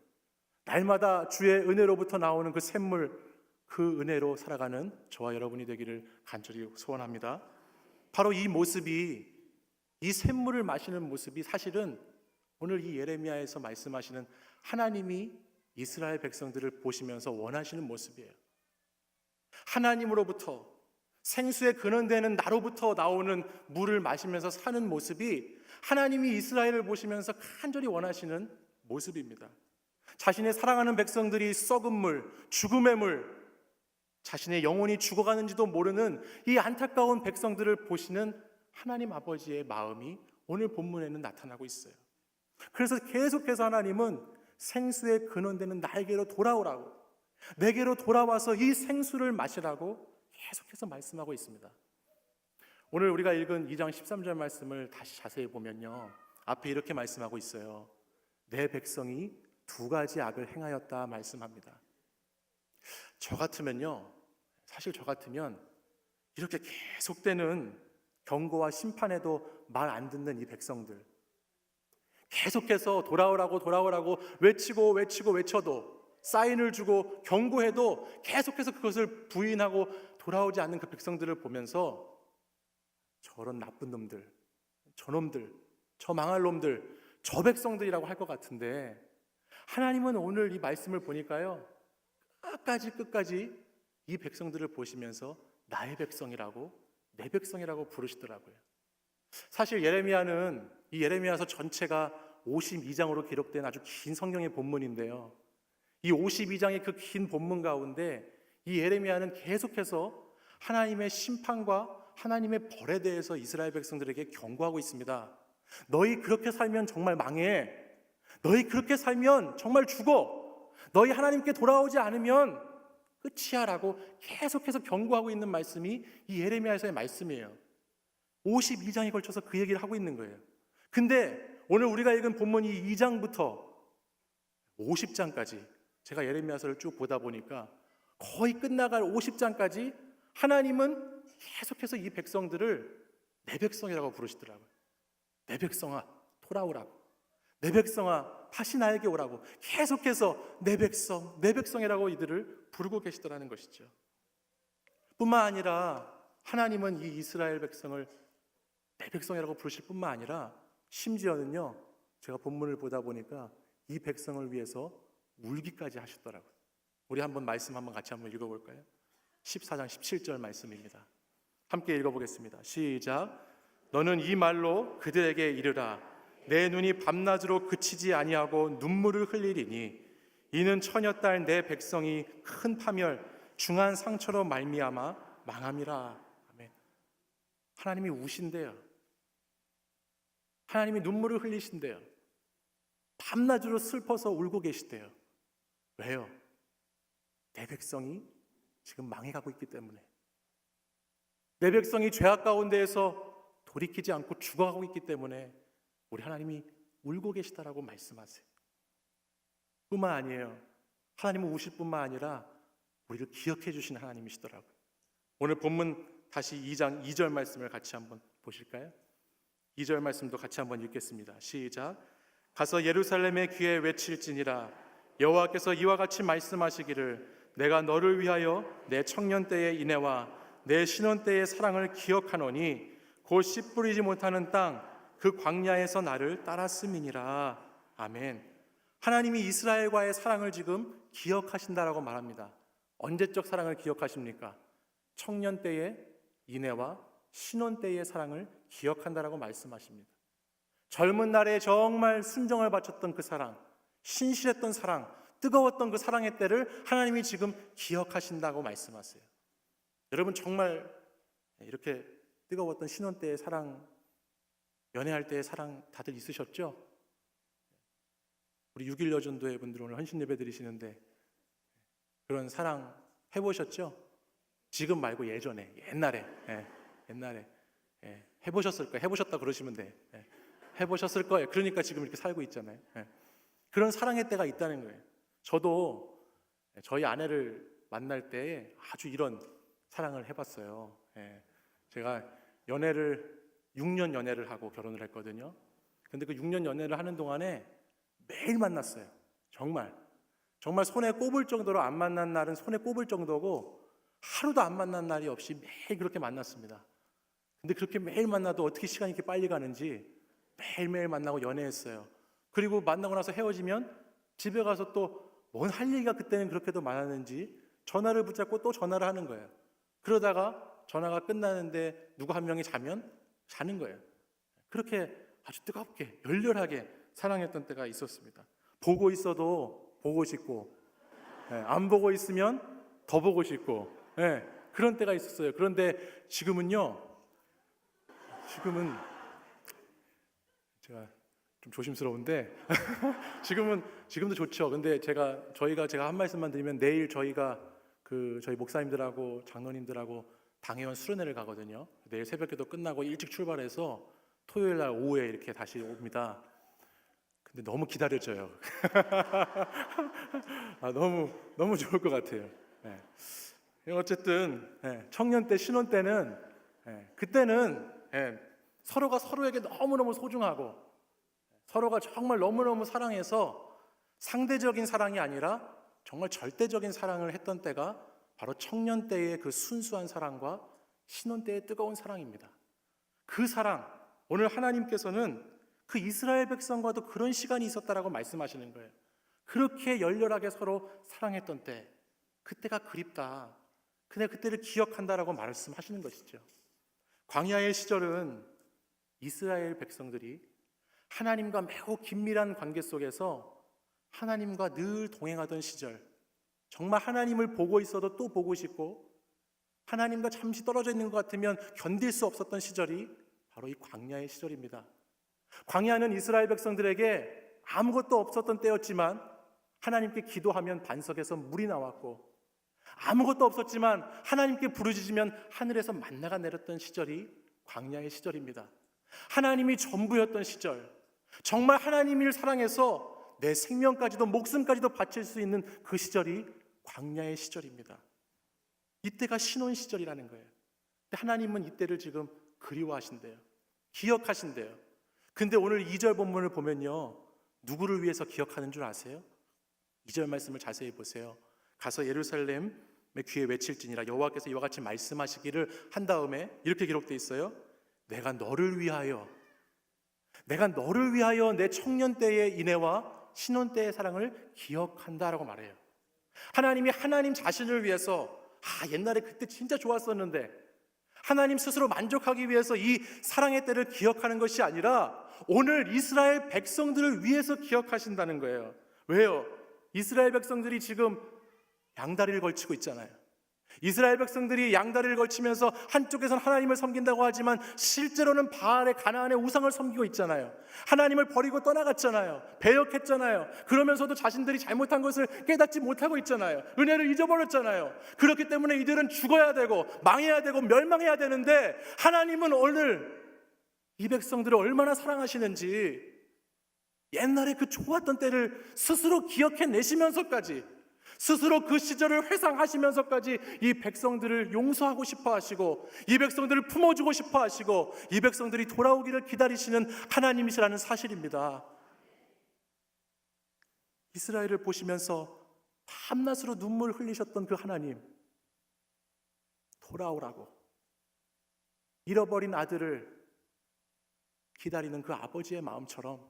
날마다 주의 은혜로부터 나오는 그 샘물, 그 은혜로 살아가는 저와 여러분이 되기를 간절히 소원합니다. 바로 이 모습이, 이 샘물을 마시는 모습이 사실은 오늘 이 예레미야에서 말씀하시는 하나님이 이스라엘 백성들을 보시면서 원하시는 모습이에요. 하나님으로부터 생수의 근원되는 나로부터 나오는 물을 마시면서 사는 모습이 하나님이 이스라엘을 보시면서 간절히 원하시는 모습입니다. 자신의 사랑하는 백성들이 썩은 물, 죽음의 물, 자신의 영혼이 죽어가는지도 모르는 이 안타까운 백성들을 보시는 하나님 아버지의 마음이 오늘 본문에는 나타나고 있어요. 그래서 계속해서 하나님은 생수의 근원되는 나에게로 돌아오라고, 내게로 돌아와서 이 생수를 마시라고 계속해서 말씀하고 있습니다. 오늘 우리가 읽은 2장 13절 말씀을 다시 자세히 보면요, 앞에 이렇게 말씀하고 있어요. 내 백성이 두 가지 악을 행하였다 말씀합니다. 사실 저 같으면 이렇게 계속되는 경고와 심판에도 말 안 듣는 이 백성들, 계속해서 돌아오라고 외쳐도, 사인을 주고 경고해도 계속해서 그것을 부인하고 돌아오지 않는 그 백성들을 보면서 저런 나쁜 놈들, 저놈들, 저 망할 놈들, 저 백성들이라고 할 것 같은데, 하나님은 오늘 이 말씀을 보니까요, 끝까지 이 백성들을 보시면서 나의 백성이라고, 내 백성이라고 부르시더라고요. 사실 예레미야는, 이 예레미야서 전체가 52장으로 기록된 아주 긴 성경의 본문인데요, 이 52장의 그 긴 본문 가운데 이 예레미야는 계속해서 하나님의 심판과 하나님의 벌에 대해서 이스라엘 백성들에게 경고하고 있습니다. 너희 그렇게 살면 정말 망해. 너희 그렇게 살면 정말 죽어. 너희 하나님께 돌아오지 않으면 끝이야 라고 계속해서 경고하고 있는 말씀이 이 예레미야서의 말씀이에요. 52장에 걸쳐서 그 얘기를 하고 있는 거예요. 근데 오늘 우리가 읽은 본문이 2장부터 50장까지, 제가 예레미야서를 쭉 보다 보니까 거의 끝나갈 50장까지 하나님은 계속해서 이 백성들을 내 백성이라고 부르시더라고요. 내 백성아 돌아오라고, 내 백성아 다시 나에게 오라고 계속해서 내 백성이라고 이들을 부르고 계시더라는 것이죠. 뿐만 아니라 하나님은 이 이스라엘 백성을 내 백성이라고 부르실 뿐만 아니라 심지어는요, 제가 본문을 보다 보니까 이 백성을 위해서 울기까지 하셨더라고요. 우리 말씀 같이 한번 읽어볼까요? 14장 17절 말씀입니다. 함께 읽어보겠습니다. 시작. 너는 이 말로 그들에게 이르라. 내 눈이 밤낮으로 그치지 아니하고 눈물을 흘리리니 이는 처녀딸 내 백성이 큰 파멸 중한 상처로 말미암아 망함이라. 아멘. 하나님이 우신대요. 하나님이 눈물을 흘리신대요. 밤낮으로 슬퍼서 울고 계시대요. 왜요? 내 백성이 지금 망해가고 있기 때문에, 내 백성이 죄악 가운데에서 돌이키지 않고 죽어가고 있기 때문에 우리 하나님이 울고 계시다라고 말씀하세요. 뿐만 아니에요. 하나님은 우실 뿐만 아니라 우리를 기억해 주신 하나님이시더라고요. 오늘 본문 다시 2장 2절 말씀을 같이 한번 보실까요? 2절 말씀도 같이 한번 읽겠습니다. 시작. 가서 예루살렘의 귀에 외칠지니라. 여호와께서 이와 같이 말씀하시기를 내가 너를 위하여 내 청년 때의 인애와 내 신혼 때의 사랑을 기억하노니 곧 씨 뿌리지 못하는 땅 그 광야에서 나를 따랐음이니라. 아멘. 하나님이 이스라엘과의 사랑을 지금 기억하신다라고 말합니다. 언제적 사랑을 기억하십니까? 청년 때의 인애와 신혼 때의 사랑을 기억한다라고 말씀하십니다. 젊은 날에 정말 순정을 바쳤던 그 사랑, 신실했던 사랑, 뜨거웠던 그 사랑의 때를 하나님이 지금 기억하신다고 말씀하세요. 여러분 정말 이렇게 뜨거웠던 신혼 때의 사랑, 연애할 때의 사랑 다들 있으셨죠? 우리 6.16 전도회 분들 오늘 헌신 예배 드리시는데 그런 사랑 해보셨죠? 지금 말고 예전에, 옛날에 해보셨을 거예요. 해보셨다 그러시면 돼. 해보셨을 거예요. 그러니까 지금 이렇게 살고 있잖아요. 그런 사랑의 때가 있다는 거예요. 저도 저희 아내를 만날 때 아주 이런 사랑을 해봤어요. 제가 6년 연애를 하고 결혼을 했거든요. 근데 그 6년 연애를 하는 동안에 매일 만났어요. 정말 손에 꼽을 정도로 안 만난 날은 손에 꼽을 정도고 하루도 안 만난 날이 없이 매일 그렇게 만났습니다. 근데 그렇게 매일 만나도 어떻게 시간이 이렇게 빨리 가는지 매일매일 만나고 연애했어요. 그리고 만나고 나서 헤어지면 집에 가서 또 뭔 할 얘기가 그때는 그렇게도 많았는지 전화를 붙잡고 또 전화를 하는 거예요. 그러다가 전화가 끝나는데 누구 한 명이 자면 자는 거예요. 그렇게 아주 뜨겁게 열렬하게 사랑했던 때가 있었습니다. 보고 있어도 보고 싶고 안 보고 있으면 더 보고 싶고 그런 때가 있었어요. 그런데 지금은 제가 좀 조심스러운데 지금도 좋죠. 근데 제가 한 말씀만 드리면 내일 저희가 저희 목사님들하고 장로님들하고 당회원 수련회를 가거든요. 내일 새벽에도 끝나고 일찍 출발해서 토요일 날 오후에 이렇게 다시 옵니다. 근데 너무 기다려져요. 너무 좋을 것 같아요. 어쨌든 청년 때, 신혼 때는 그때는 서로가 서로에게 너무너무 소중하고 서로가 정말 너무너무 사랑해서 상대적인 사랑이 아니라 정말 절대적인 사랑을 했던 때가 바로 청년 때의 그 순수한 사랑과 신혼 때의 뜨거운 사랑입니다. 그 사랑, 오늘 하나님께서는 그 이스라엘 백성과도 그런 시간이 있었다라고 말씀하시는 거예요. 그렇게 열렬하게 서로 사랑했던 때, 그때가 그립다. 근데 그때를 기억한다라고 말씀하시는 것이죠. 광야의 시절은 이스라엘 백성들이 하나님과 매우 긴밀한 관계 속에서 하나님과 늘 동행하던 시절, 정말 하나님을 보고 있어도 또 보고 싶고 하나님과 잠시 떨어져 있는 것 같으면 견딜 수 없었던 시절이 바로 이 광야의 시절입니다. 광야는 이스라엘 백성들에게 아무것도 없었던 때였지만 하나님께 기도하면 반석에서 물이 나왔고, 아무것도 없었지만 하나님께 부르짖으면 하늘에서 만나가 내렸던 시절이 광야의 시절입니다. 하나님이 전부였던 시절, 정말 하나님을 사랑해서 내 생명까지도 목숨까지도 바칠 수 있는 그 시절이 광야의 시절입니다. 이때가 신혼 시절이라는 거예요. 근데 하나님은 이때를 지금 그리워하신대요. 기억하신대요. 근데 오늘 2절 본문을 보면요, 누구를 위해서 기억하는 줄 아세요? 2절 말씀을 자세히 보세요. 가서 예루살렘의 귀에 외칠지니라 여호와께서 이와 같이 말씀하시기를 한 다음에 이렇게 기록되어 있어요. 내가 너를 위하여 내 청년 때의 인애와 신혼 때의 사랑을 기억한다라고 말해요. 하나님이 하나님 자신을 위해서 옛날에 그때 진짜 좋았었는데 하나님 스스로 만족하기 위해서 이 사랑의 때를 기억하는 것이 아니라 오늘 이스라엘 백성들을 위해서 기억하신다는 거예요. 왜요? 이스라엘 백성들이 지금 양다리를 걸치고 있잖아요. 이스라엘 백성들이 양다리를 걸치면서 한쪽에서는 하나님을 섬긴다고 하지만 실제로는 바알의 가나안의 우상을 섬기고 있잖아요. 하나님을 버리고 떠나갔잖아요. 배역했잖아요. 그러면서도 자신들이 잘못한 것을 깨닫지 못하고 있잖아요. 은혜를 잊어버렸잖아요. 그렇기 때문에 이들은 죽어야 되고 망해야 되고 멸망해야 되는데 하나님은 오늘 이 백성들을 얼마나 사랑하시는지 옛날에 그 좋았던 때를 스스로 기억해내시면서까지, 스스로 그 시절을 회상하시면서까지 이 백성들을 용서하고 싶어 하시고 이 백성들을 품어주고 싶어 하시고 이 백성들이 돌아오기를 기다리시는 하나님이시라는 사실입니다. 이스라엘을 보시면서 밤낮으로 눈물 흘리셨던 그 하나님, 돌아오라고 잃어버린 아들을 기다리는 그 아버지의 마음처럼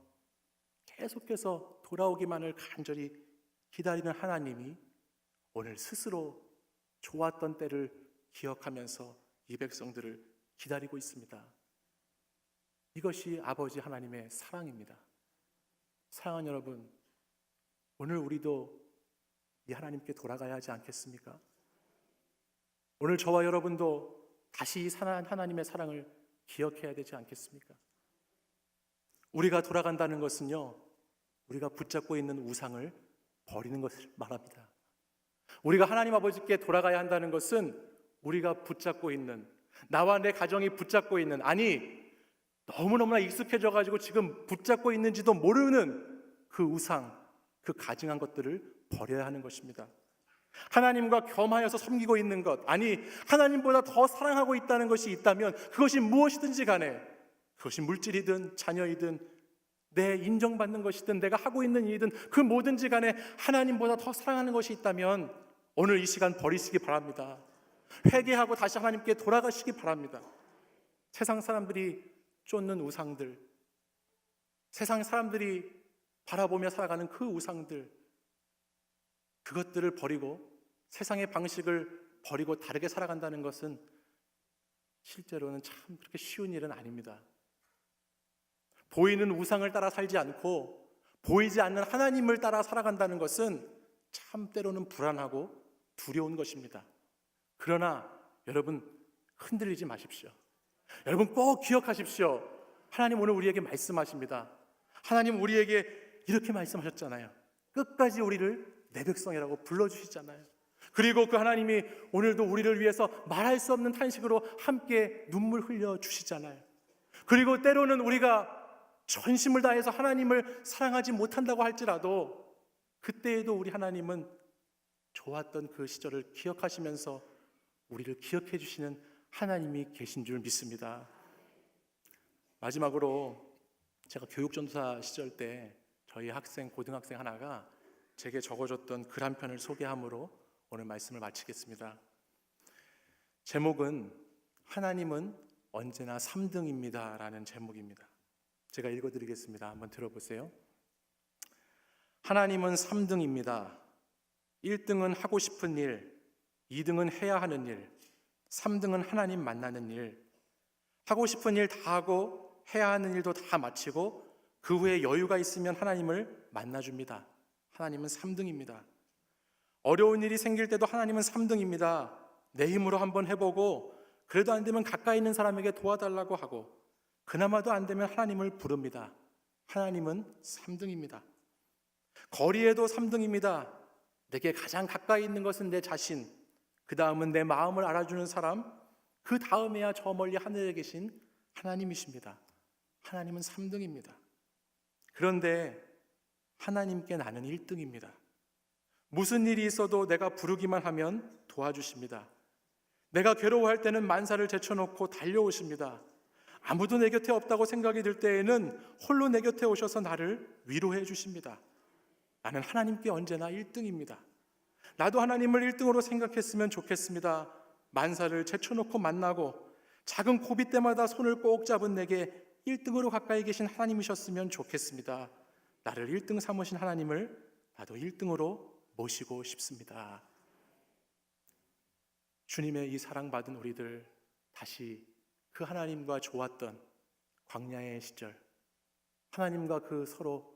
계속해서 돌아오기만을 간절히 기다리는 하나님이 오늘 스스로 좋았던 때를 기억하면서 이 백성들을 기다리고 있습니다. 이것이 아버지 하나님의 사랑입니다. 사랑하는 여러분, 오늘 우리도 이 하나님께 돌아가야 하지 않겠습니까? 오늘 저와 여러분도 다시 이 하나님의 사랑을 기억해야 되지 않겠습니까? 우리가 돌아간다는 것은요, 우리가 붙잡고 있는 우상을 버리는 것을 말합니다. 우리가 하나님 아버지께 돌아가야 한다는 것은 우리가 붙잡고 있는, 나와 내 가정이 붙잡고 있는, 아니 너무너무나 익숙해져 가지고 지금 붙잡고 있는지도 모르는 그 우상, 그 가증한 것들을 버려야 하는 것입니다. 하나님과 겸하여서 섬기고 있는 것, 아니 하나님보다 더 사랑하고 있다는 것이 있다면 그것이 무엇이든지 간에, 그것이 물질이든 자녀이든 내 인정받는 것이든 내가 하고 있는 일이든 그 뭐든지 간에 하나님보다 더 사랑하는 것이 있다면 오늘 이 시간 버리시기 바랍니다. 회개하고 다시 하나님께 돌아가시기 바랍니다. 세상 사람들이 쫓는 우상들, 세상 사람들이 바라보며 살아가는 그 우상들, 그것들을 버리고 세상의 방식을 버리고 다르게 살아간다는 것은 실제로는 참 그렇게 쉬운 일은 아닙니다. 보이는 우상을 따라 살지 않고 보이지 않는 하나님을 따라 살아간다는 것은 참 때로는 불안하고 두려운 것입니다. 그러나 여러분, 흔들리지 마십시오. 여러분 꼭 기억하십시오. 하나님 오늘 우리에게 말씀하십니다. 하나님 우리에게 이렇게 말씀하셨잖아요. 끝까지 우리를 내 백성이라고 불러주시잖아요. 그리고 그 하나님이 오늘도 우리를 위해서 말할 수 없는 탄식으로 함께 눈물 흘려 주시잖아요. 그리고 때로는 우리가 전심을 다해서 하나님을 사랑하지 못한다고 할지라도 그때에도 우리 하나님은 좋았던 그 시절을 기억하시면서 우리를 기억해 주시는 하나님이 계신 줄 믿습니다. 마지막으로 제가 교육전도사 시절 때 저희 고등학생 하나가 제게 적어줬던 글 한 편을 소개함으로 오늘 말씀을 마치겠습니다. 제목은 하나님은 언제나 3등입니다 라는 제목입니다. 제가 읽어드리겠습니다. 한번 들어보세요. 하나님은 3등입니다. 1등은 하고 싶은 일, 2등은 해야 하는 일, 3등은 하나님 만나는 일. 하고 싶은 일 다 하고 해야 하는 일도 다 마치고 그 후에 여유가 있으면 하나님을 만나줍니다. 하나님은 3등입니다. 어려운 일이 생길 때도 하나님은 3등입니다. 내 힘으로 한번 해보고 그래도 안 되면 가까이 있는 사람에게 도와달라고 하고 그나마도 안 되면 하나님을 부릅니다. 하나님은 3등입니다. 거리에도 3등입니다. 내게 가장 가까이 있는 것은 내 자신, 그 다음은 내 마음을 알아주는 사람, 그 다음에야 저 멀리 하늘에 계신 하나님이십니다. 하나님은 3등입니다. 그런데 하나님께 나는 1등입니다. 무슨 일이 있어도 내가 부르기만 하면 도와주십니다. 내가 괴로워할 때는 만사를 제쳐놓고 달려오십니다. 아무도 내 곁에 없다고 생각이 들 때에는 홀로 내 곁에 오셔서 나를 위로해 주십니다. 나는 하나님께 언제나 1등입니다. 나도 하나님을 1등으로 생각했으면 좋겠습니다. 만사를 제쳐놓고 만나고 작은 고비 때마다 손을 꼭 잡은 내게 1등으로 가까이 계신 하나님이셨으면 좋겠습니다. 나를 1등 삼으신 하나님을 나도 1등으로 모시고 싶습니다. 주님의 이 사랑받은 우리들 다시 그 하나님과 좋았던 광야의 시절, 하나님과 그 서로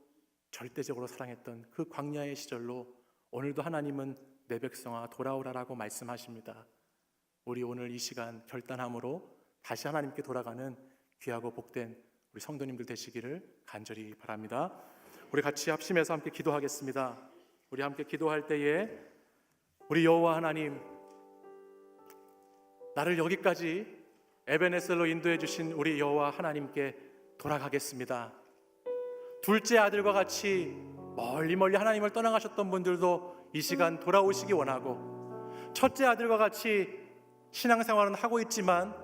절대적으로 사랑했던 그 광야의 시절로 오늘도 하나님은 내 백성아 돌아오라라고 말씀하십니다. 우리 오늘 이 시간 결단함으로 다시 하나님께 돌아가는 귀하고 복된 우리 성도님들 되시기를 간절히 바랍니다. 우리 같이 합심해서 함께 기도하겠습니다. 우리 함께 기도할 때에 우리 여호와 하나님, 나를 여기까지 에베네셀로 인도해 주신 우리 여호와 하나님께 돌아가겠습니다. 둘째 아들과 같이 멀리 하나님을 떠나가셨던 분들도 이 시간 돌아오시기 원하고, 첫째 아들과 같이 신앙생활은 하고 있지만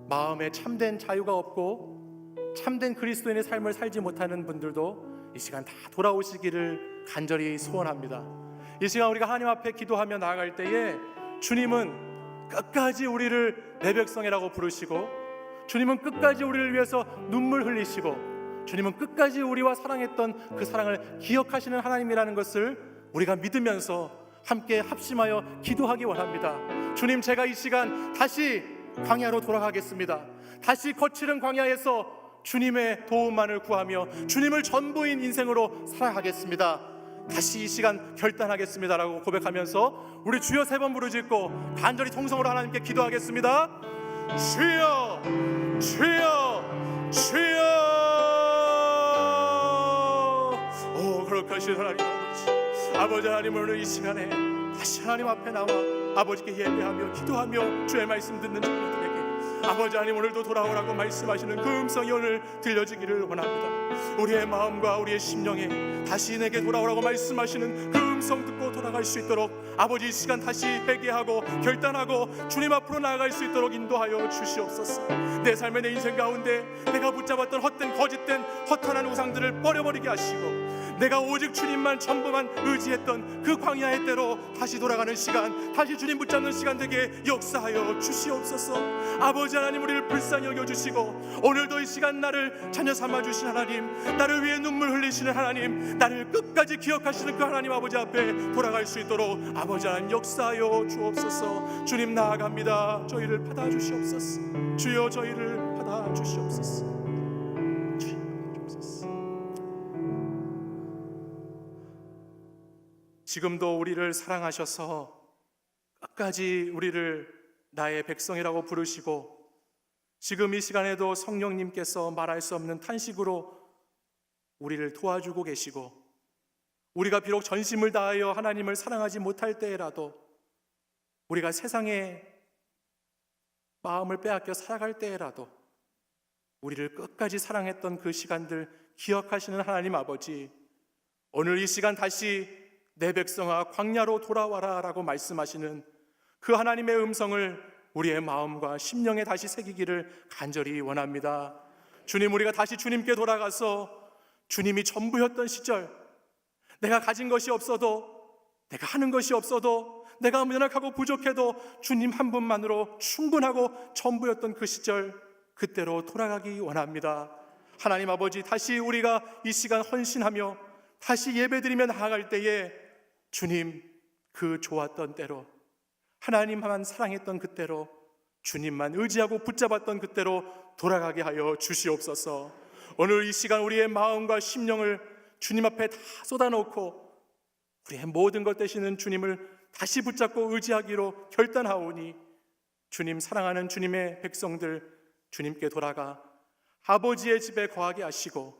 마음에 참된 자유가 없고 참된 그리스도인의 삶을 살지 못하는 분들도 이 시간 다 돌아오시기를 간절히 소원합니다. 이 시간 우리가 하나님 앞에 기도하며 나아갈 때에 주님은 끝까지 우리를 내 백성이라고 부르시고, 주님은 끝까지 우리를 위해서 눈물 흘리시고, 주님은 끝까지 우리와 사랑했던 그 사랑을 기억하시는 하나님이라는 것을 우리가 믿으면서 함께 합심하여 기도하기 원합니다. 주님, 제가 이 시간 다시 광야로 돌아가겠습니다. 다시 거칠은 광야에서 주님의 도움만을 구하며 주님을 전부인 인생으로 살아가겠습니다. 다시 이 시간 결단하겠습니다라고 고백하면서 우리 주여 3번 부르짖고 간절히 통성으로 하나님께 기도하겠습니다. 주여, 주여, 주여. 오, 거룩하신 하나님 아버지, 하나님 오늘 이 시간에 다시 하나님 앞에 나와 아버지께 예배하며 기도하며 주의 말씀 듣는 자녀들에게 아버지 하나님 오늘도 돌아오라고 말씀하시는 그 음성이 오늘 들려지기를 원합니다. 우리의 마음과 우리의 심령에 다시 내게 돌아오라고 말씀하시는 그 음성 듣고 돌아갈 수 있도록 아버지 이 시간 다시 회개하고 결단하고 주님 앞으로 나아갈 수 있도록 인도하여 주시옵소서. 내 삶의 내 인생 가운데 내가 붙잡았던 헛된 거짓된 허탄한 우상들을 버려버리게 하시고 내가 오직 주님만 전부만 의지했던 그 광야의 때로 다시 돌아가는 시간, 다시 주님 붙잡는 시간 되게 역사하여 주시옵소서. 아버지 하나님, 우리를 불쌍히 여겨주시고 오늘도 이 시간 나를 자녀 삼아주신 하나님, 나를 위해 눈물 흘리시는 하나님, 나를 끝까지 기억하시는 그 하나님 아버지 앞에 돌아갈 수 있도록 아버지 하나님 역사하여 주옵소서. 주님 나아갑니다. 저희를 받아주시옵소서. 주여 저희를 받아주시옵소서. 지금도 우리를 사랑하셔서 끝까지 우리를 나의 백성이라고 부르시고 지금 이 시간에도 성령님께서 말할 수 없는 탄식으로 우리를 도와주고 계시고 우리가 비록 전심을 다하여 하나님을 사랑하지 못할 때라도 우리가 세상에 마음을 빼앗겨 살아갈 때라도 우리를 끝까지 사랑했던 그 시간들 기억하시는 하나님 아버지, 오늘 이 시간 다시 내 백성아 광야로 돌아와라 라고 말씀하시는 그 하나님의 음성을 우리의 마음과 심령에 다시 새기기를 간절히 원합니다. 주님, 우리가 다시 주님께 돌아가서 주님이 전부였던 시절, 내가 가진 것이 없어도, 내가 하는 것이 없어도, 내가 연약하고 부족해도 주님 한 분만으로 충분하고 전부였던 그 시절, 그때로 돌아가기 원합니다. 하나님 아버지, 다시 우리가 이 시간 헌신하며 다시 예배드리며 나아갈 때에 주님 그 좋았던 때로, 하나님만 사랑했던 그때로, 주님만 의지하고 붙잡았던 그때로 돌아가게 하여 주시옵소서. 오늘 이 시간 우리의 마음과 심령을 주님 앞에 다 쏟아놓고 우리의 모든 것 되시는 주님을 다시 붙잡고 의지하기로 결단하오니 주님 사랑하는 주님의 백성들 주님께 돌아가 아버지의 집에 거하게 하시고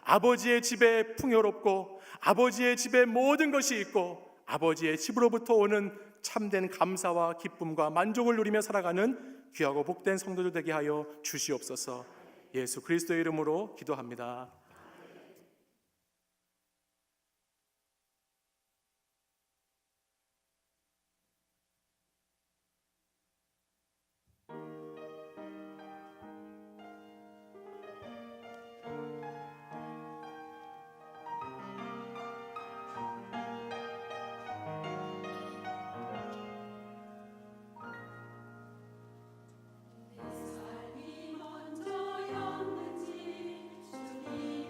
아버지의 집에 풍요롭고 아버지의 집에 모든 것이 있고 아버지의 집으로부터 오는 참된 감사와 기쁨과 만족을 누리며 살아가는 귀하고 복된 성도들 되게 하여 주시옵소서. 예수 그리스도의 이름으로 기도합니다. 삶이 먼저였는지 주님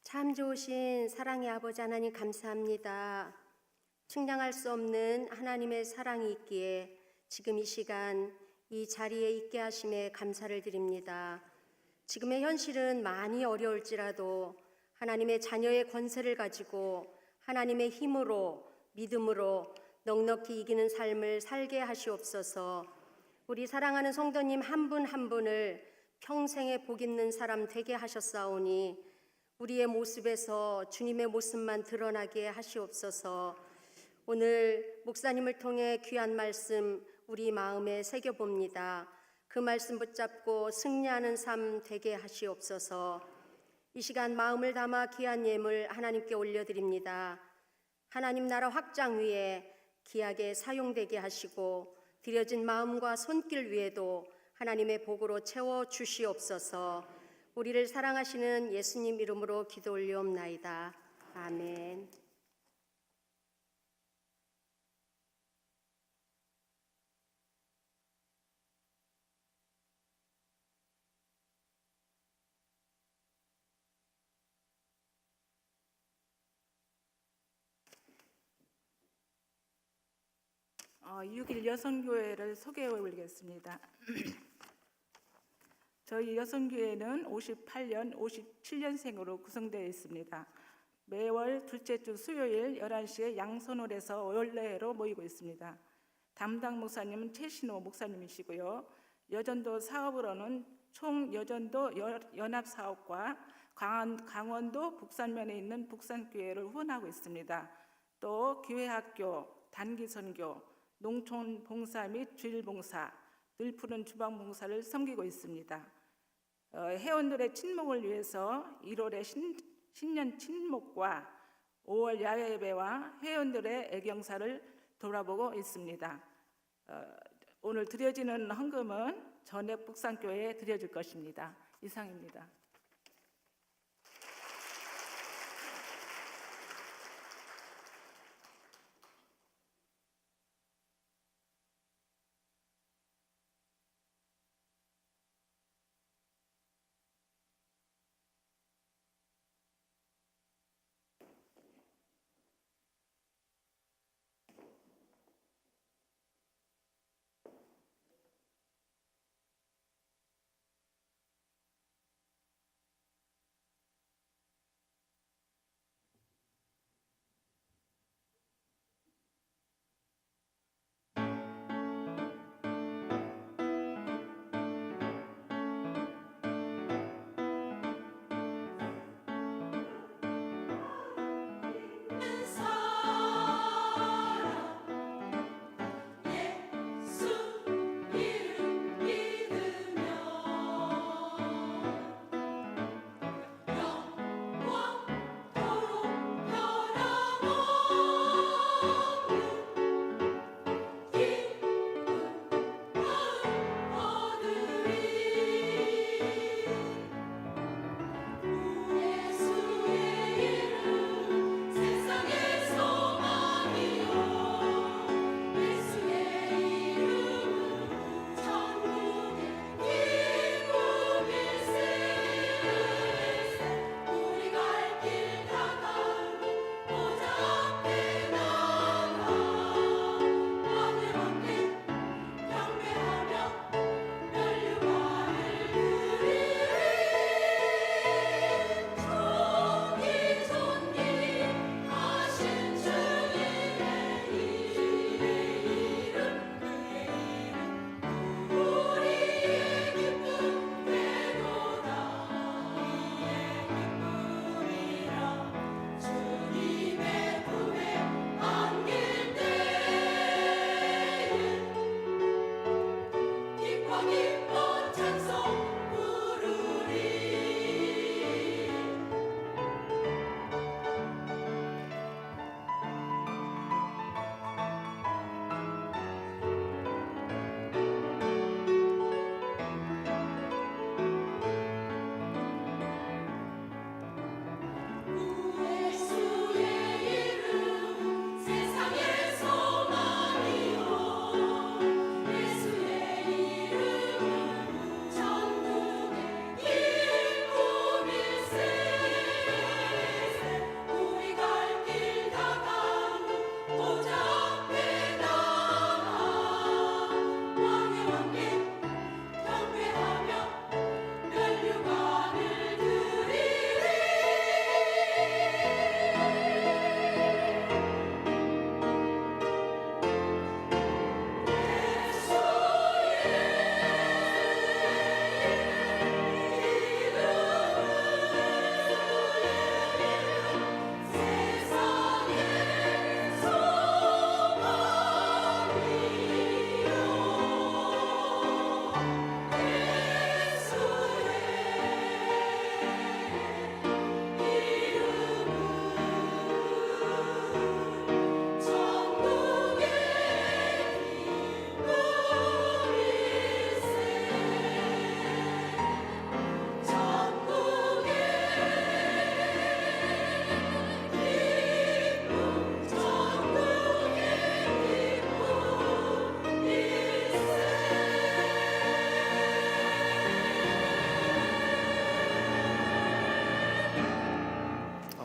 참 좋으신 사랑의 아버지 하나님 감사합니다. 측량할 수 없는 하나님의 사랑이 있기에 지금 이 시간 이 자리에 있게 하심에 감사를 드립니다. 지금의 현실은 많이 어려울지라도 하나님의 자녀의 권세를 가지고 하나님의 힘으로 믿음으로 넉넉히 이기는 삶을 살게 하시옵소서. 우리 사랑하는 성도님 한 분 한 분을 평생에 복 있는 사람 되게 하셨사오니 우리의 모습에서 주님의 모습만 드러나게 하시옵소서. 오늘 목사님을 통해 귀한 말씀 우리 마음에 새겨봅니다. 그 말씀 붙잡고 승리하는 삶 되게 하시옵소서. 이 시간 마음을 담아 귀한 예물 하나님께 올려드립니다. 하나님 나라 확장 위에 귀하게 사용되게 하시고 드려진 마음과 손길 위에도 하나님의 복으로 채워 주시옵소서. 우리를 사랑하시는 예수님 이름으로 기도 올리옵나이다. 아멘. 어, 6일 여성교회를 소개해 올리겠습니다. 저희 여성교회는 58년, 57년생으로 구성되어 있습니다. 매월 둘째 주 수요일 11시에 양손홀에서 원래회로 모이고 있습니다. 담당 목사님은 최신호 목사님이시고요. 여전도 사업으로는 총 여전도 연합사업과 강원도 북산면에 있는 북산교회를 후원하고 있습니다. 또 교회학교, 단기선교, 농촌봉사 및 주일봉사, 늘 푸른 주방봉사를 섬기고 있습니다. 회원들의 친목을 위해서 1월에 신년 친목과 5월 야외 예배와 회원들의 애경사를 돌아보고 있습니다. 오늘 드려지는 헌금은 전액 북산교회에 드려질 것입니다. 이상입니다.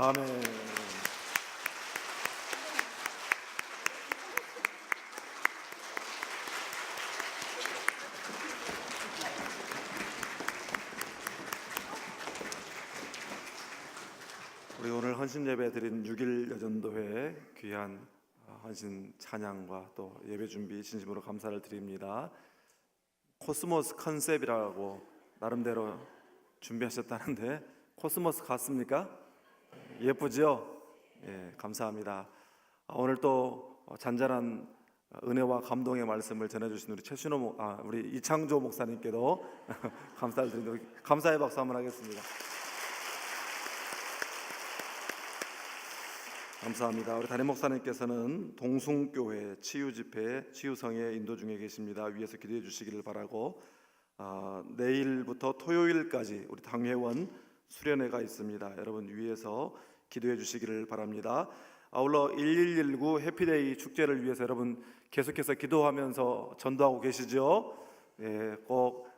아멘. 우리 오늘 헌신 예배 드린 6일 여전도회 귀한 헌신 찬양과 또 예배 준비 진심으로 감사를 드립니다. 코스모스 컨셉이라고 나름대로 준비하셨다는데 코스모스 같습니까? 예쁘죠? 예, 감사합니다. 오늘 또 잔잔한 은혜와 감동의 말씀을 전해주신 우리 이창조 목사님께도 감사를 드립니다. 감사의 박수 한번 하겠습니다. 감사합니다. 우리 담임 목사님께서는 동숭교회 치유집회 치유성회 인도 중에 계십니다. 위에서 기도해 주시기를 바라고, 내일부터 토요일까지 우리 당회원 수련회가 있습니다. 여러분 위에서 기도해 주시기를 바랍니다. 아울러 1119 해피데이 축제를 위해서 여러분 계속해서 기도하면서 전도하고 계시죠? 예, 꼭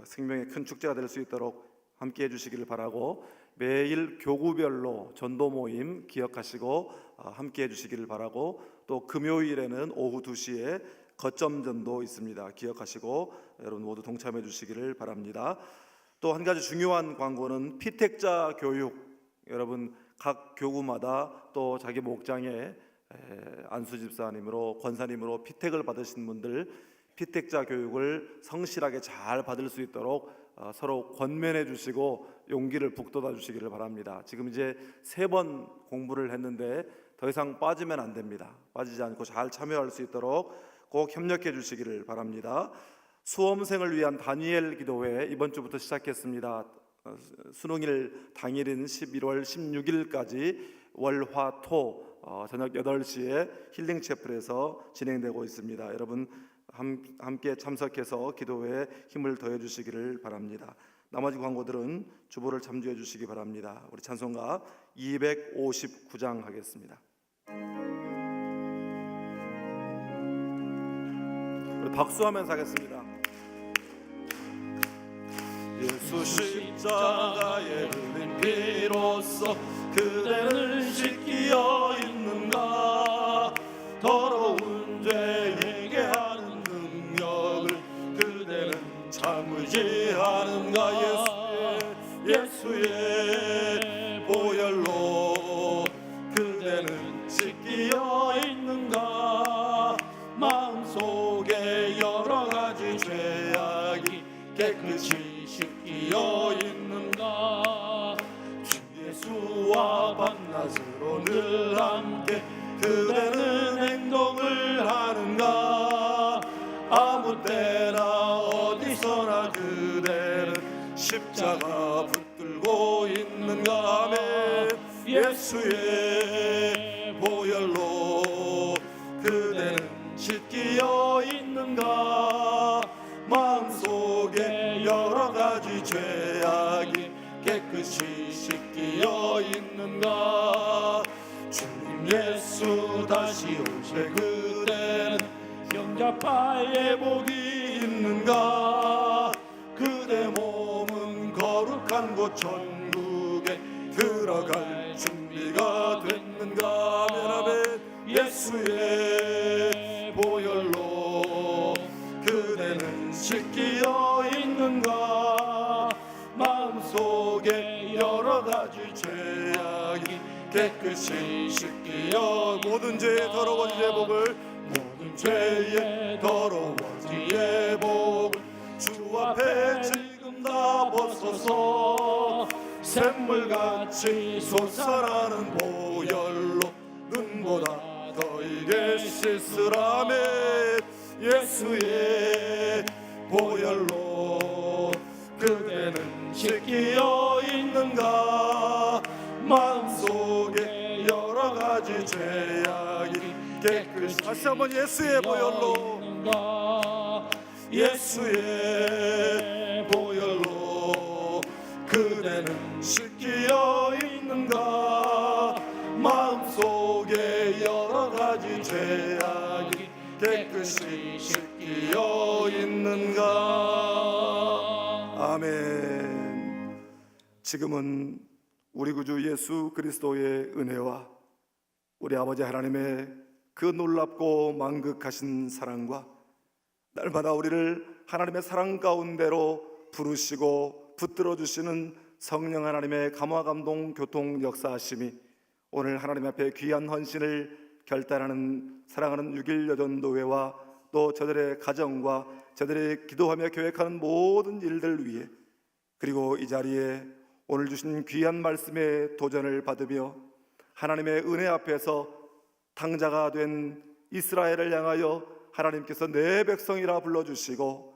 생명의 큰 축제가 될 수 있도록 함께 해주시기를 바라고, 매일 교구별로 전도 모임 기억하시고 함께 해주시기를 바라고, 또 금요일에는 오후 2시에 거점 전도 있습니다. 기억하시고 여러분 모두 동참해 주시기를 바랍니다. 또 한 가지 중요한 광고는 피택자 교육, 여러분 각 교구마다 또 자기 목장에 안수 집사님으로 권사님으로 피택을 받으신 분들 피택자 교육을 성실하게 잘 받을 수 있도록 서로 권면해 주시고 용기를 북돋아 주시기를 바랍니다. 지금 이제 3번 공부를 했는데 더 이상 빠지면 안 됩니다. 빠지지 않고 잘 참여할 수 있도록 꼭 협력해 주시기를 바랍니다. 수험생을 위한 다니엘 기도회 이번 주부터 시작했습니다. 수능일 당일인 11월 16일까지 월화토 저녁 8시에 힐링 채플에서 진행되고 있습니다. 여러분 함께 참석해서 기도에 힘을 더해 주시기를 바랍니다. 나머지 광고들은 주보를 참조해 주시기 바랍니다. 우리 찬송가 259장 하겠습니다. 우리 박수하면서 하겠습니다. 예수 십자가에 흘린 피로써 그대를 씻기어 있는가, 더러운 죄에게 하는 능력을 그대는 참으지 않은가. 예수의 보혈로 그대는 씻기어 있는가, 마음속에 여러 가지 죄악이 깨끗이 씻기어 있는가. 주 예수와 밤낮으로 늘 함께 그대는 행동을 하는가, 아무 때나 어디서나 그대는 십자가 붙들고 있는가. 아멘. 예수의 보혈로 그대는 씻기어 있는가, 마음속에 여러 가지 죄악이 깨끗이 씻기어 있는가. 주님 예수 다시 오실 그때는 영접할 복이 있는가. 그대 몸은 거룩한 곳 천국에 들어갈 준비가 됐는가. 아멘. 예수의 보혈로 그대는 씻기어 있는가, 마음속에 여러 가지 죄악이 깨끗이 씻기어. 모든 죄의 더러워진 예복을, 모든 죄의 더러워진 예복을 주 앞에 지금 다 벗어서 샘물같이 솟아나는 보혈로 눈보다 더 이게 씻으라며. 예수의 보혈로 그대는 씻기어 있는가, 마음속에 여러 가지 죄악이 깨끗이. 다시 한번 예수의 보혈로, 예수의 보혈로 그대는 씻기어 있는가, 마음속에 여러 가지 죄악이 깨끗이 씻기어 있는가. 아멘. 지금은 우리 구주 예수 그리스도의 은혜와 우리 아버지 하나님의 그 놀랍고 만극하신 사랑과 날마다 우리를 하나님의 사랑 가운데로 부르시고 붙들어 주시는 성령 하나님의 감화 감동 교통 역사하심이 오늘 하나님 앞에 귀한 헌신을 결단하는 사랑하는 6.1 여전도회와 또 저들의 가정과 저들의 기도하며 계획하는 모든 일들 위해, 그리고 이 자리에 오늘 주신 귀한 말씀의 도전을 받으며 하나님의 은혜 앞에서 탕자가 된 이스라엘을 향하여 하나님께서 내 백성이라 불러주시고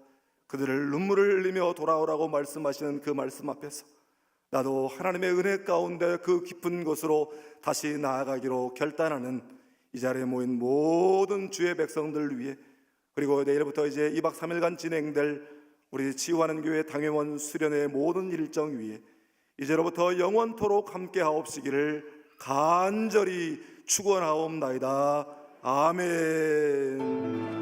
그들을 눈물을 흘리며 돌아오라고 말씀하시는 그 말씀 앞에서 나도 하나님의 은혜 가운데 그 깊은 곳으로 다시 나아가기로 결단하는 이 자리에 모인 모든 주의 백성들 위해, 그리고 내일부터 이제 2박 3일간 진행될 우리 치유하는 교회 당회원 수련회 모든 일정 위에 이제로부터 영원토록 함께 하옵시기를 간절히 축원하옵나이다. 아멘.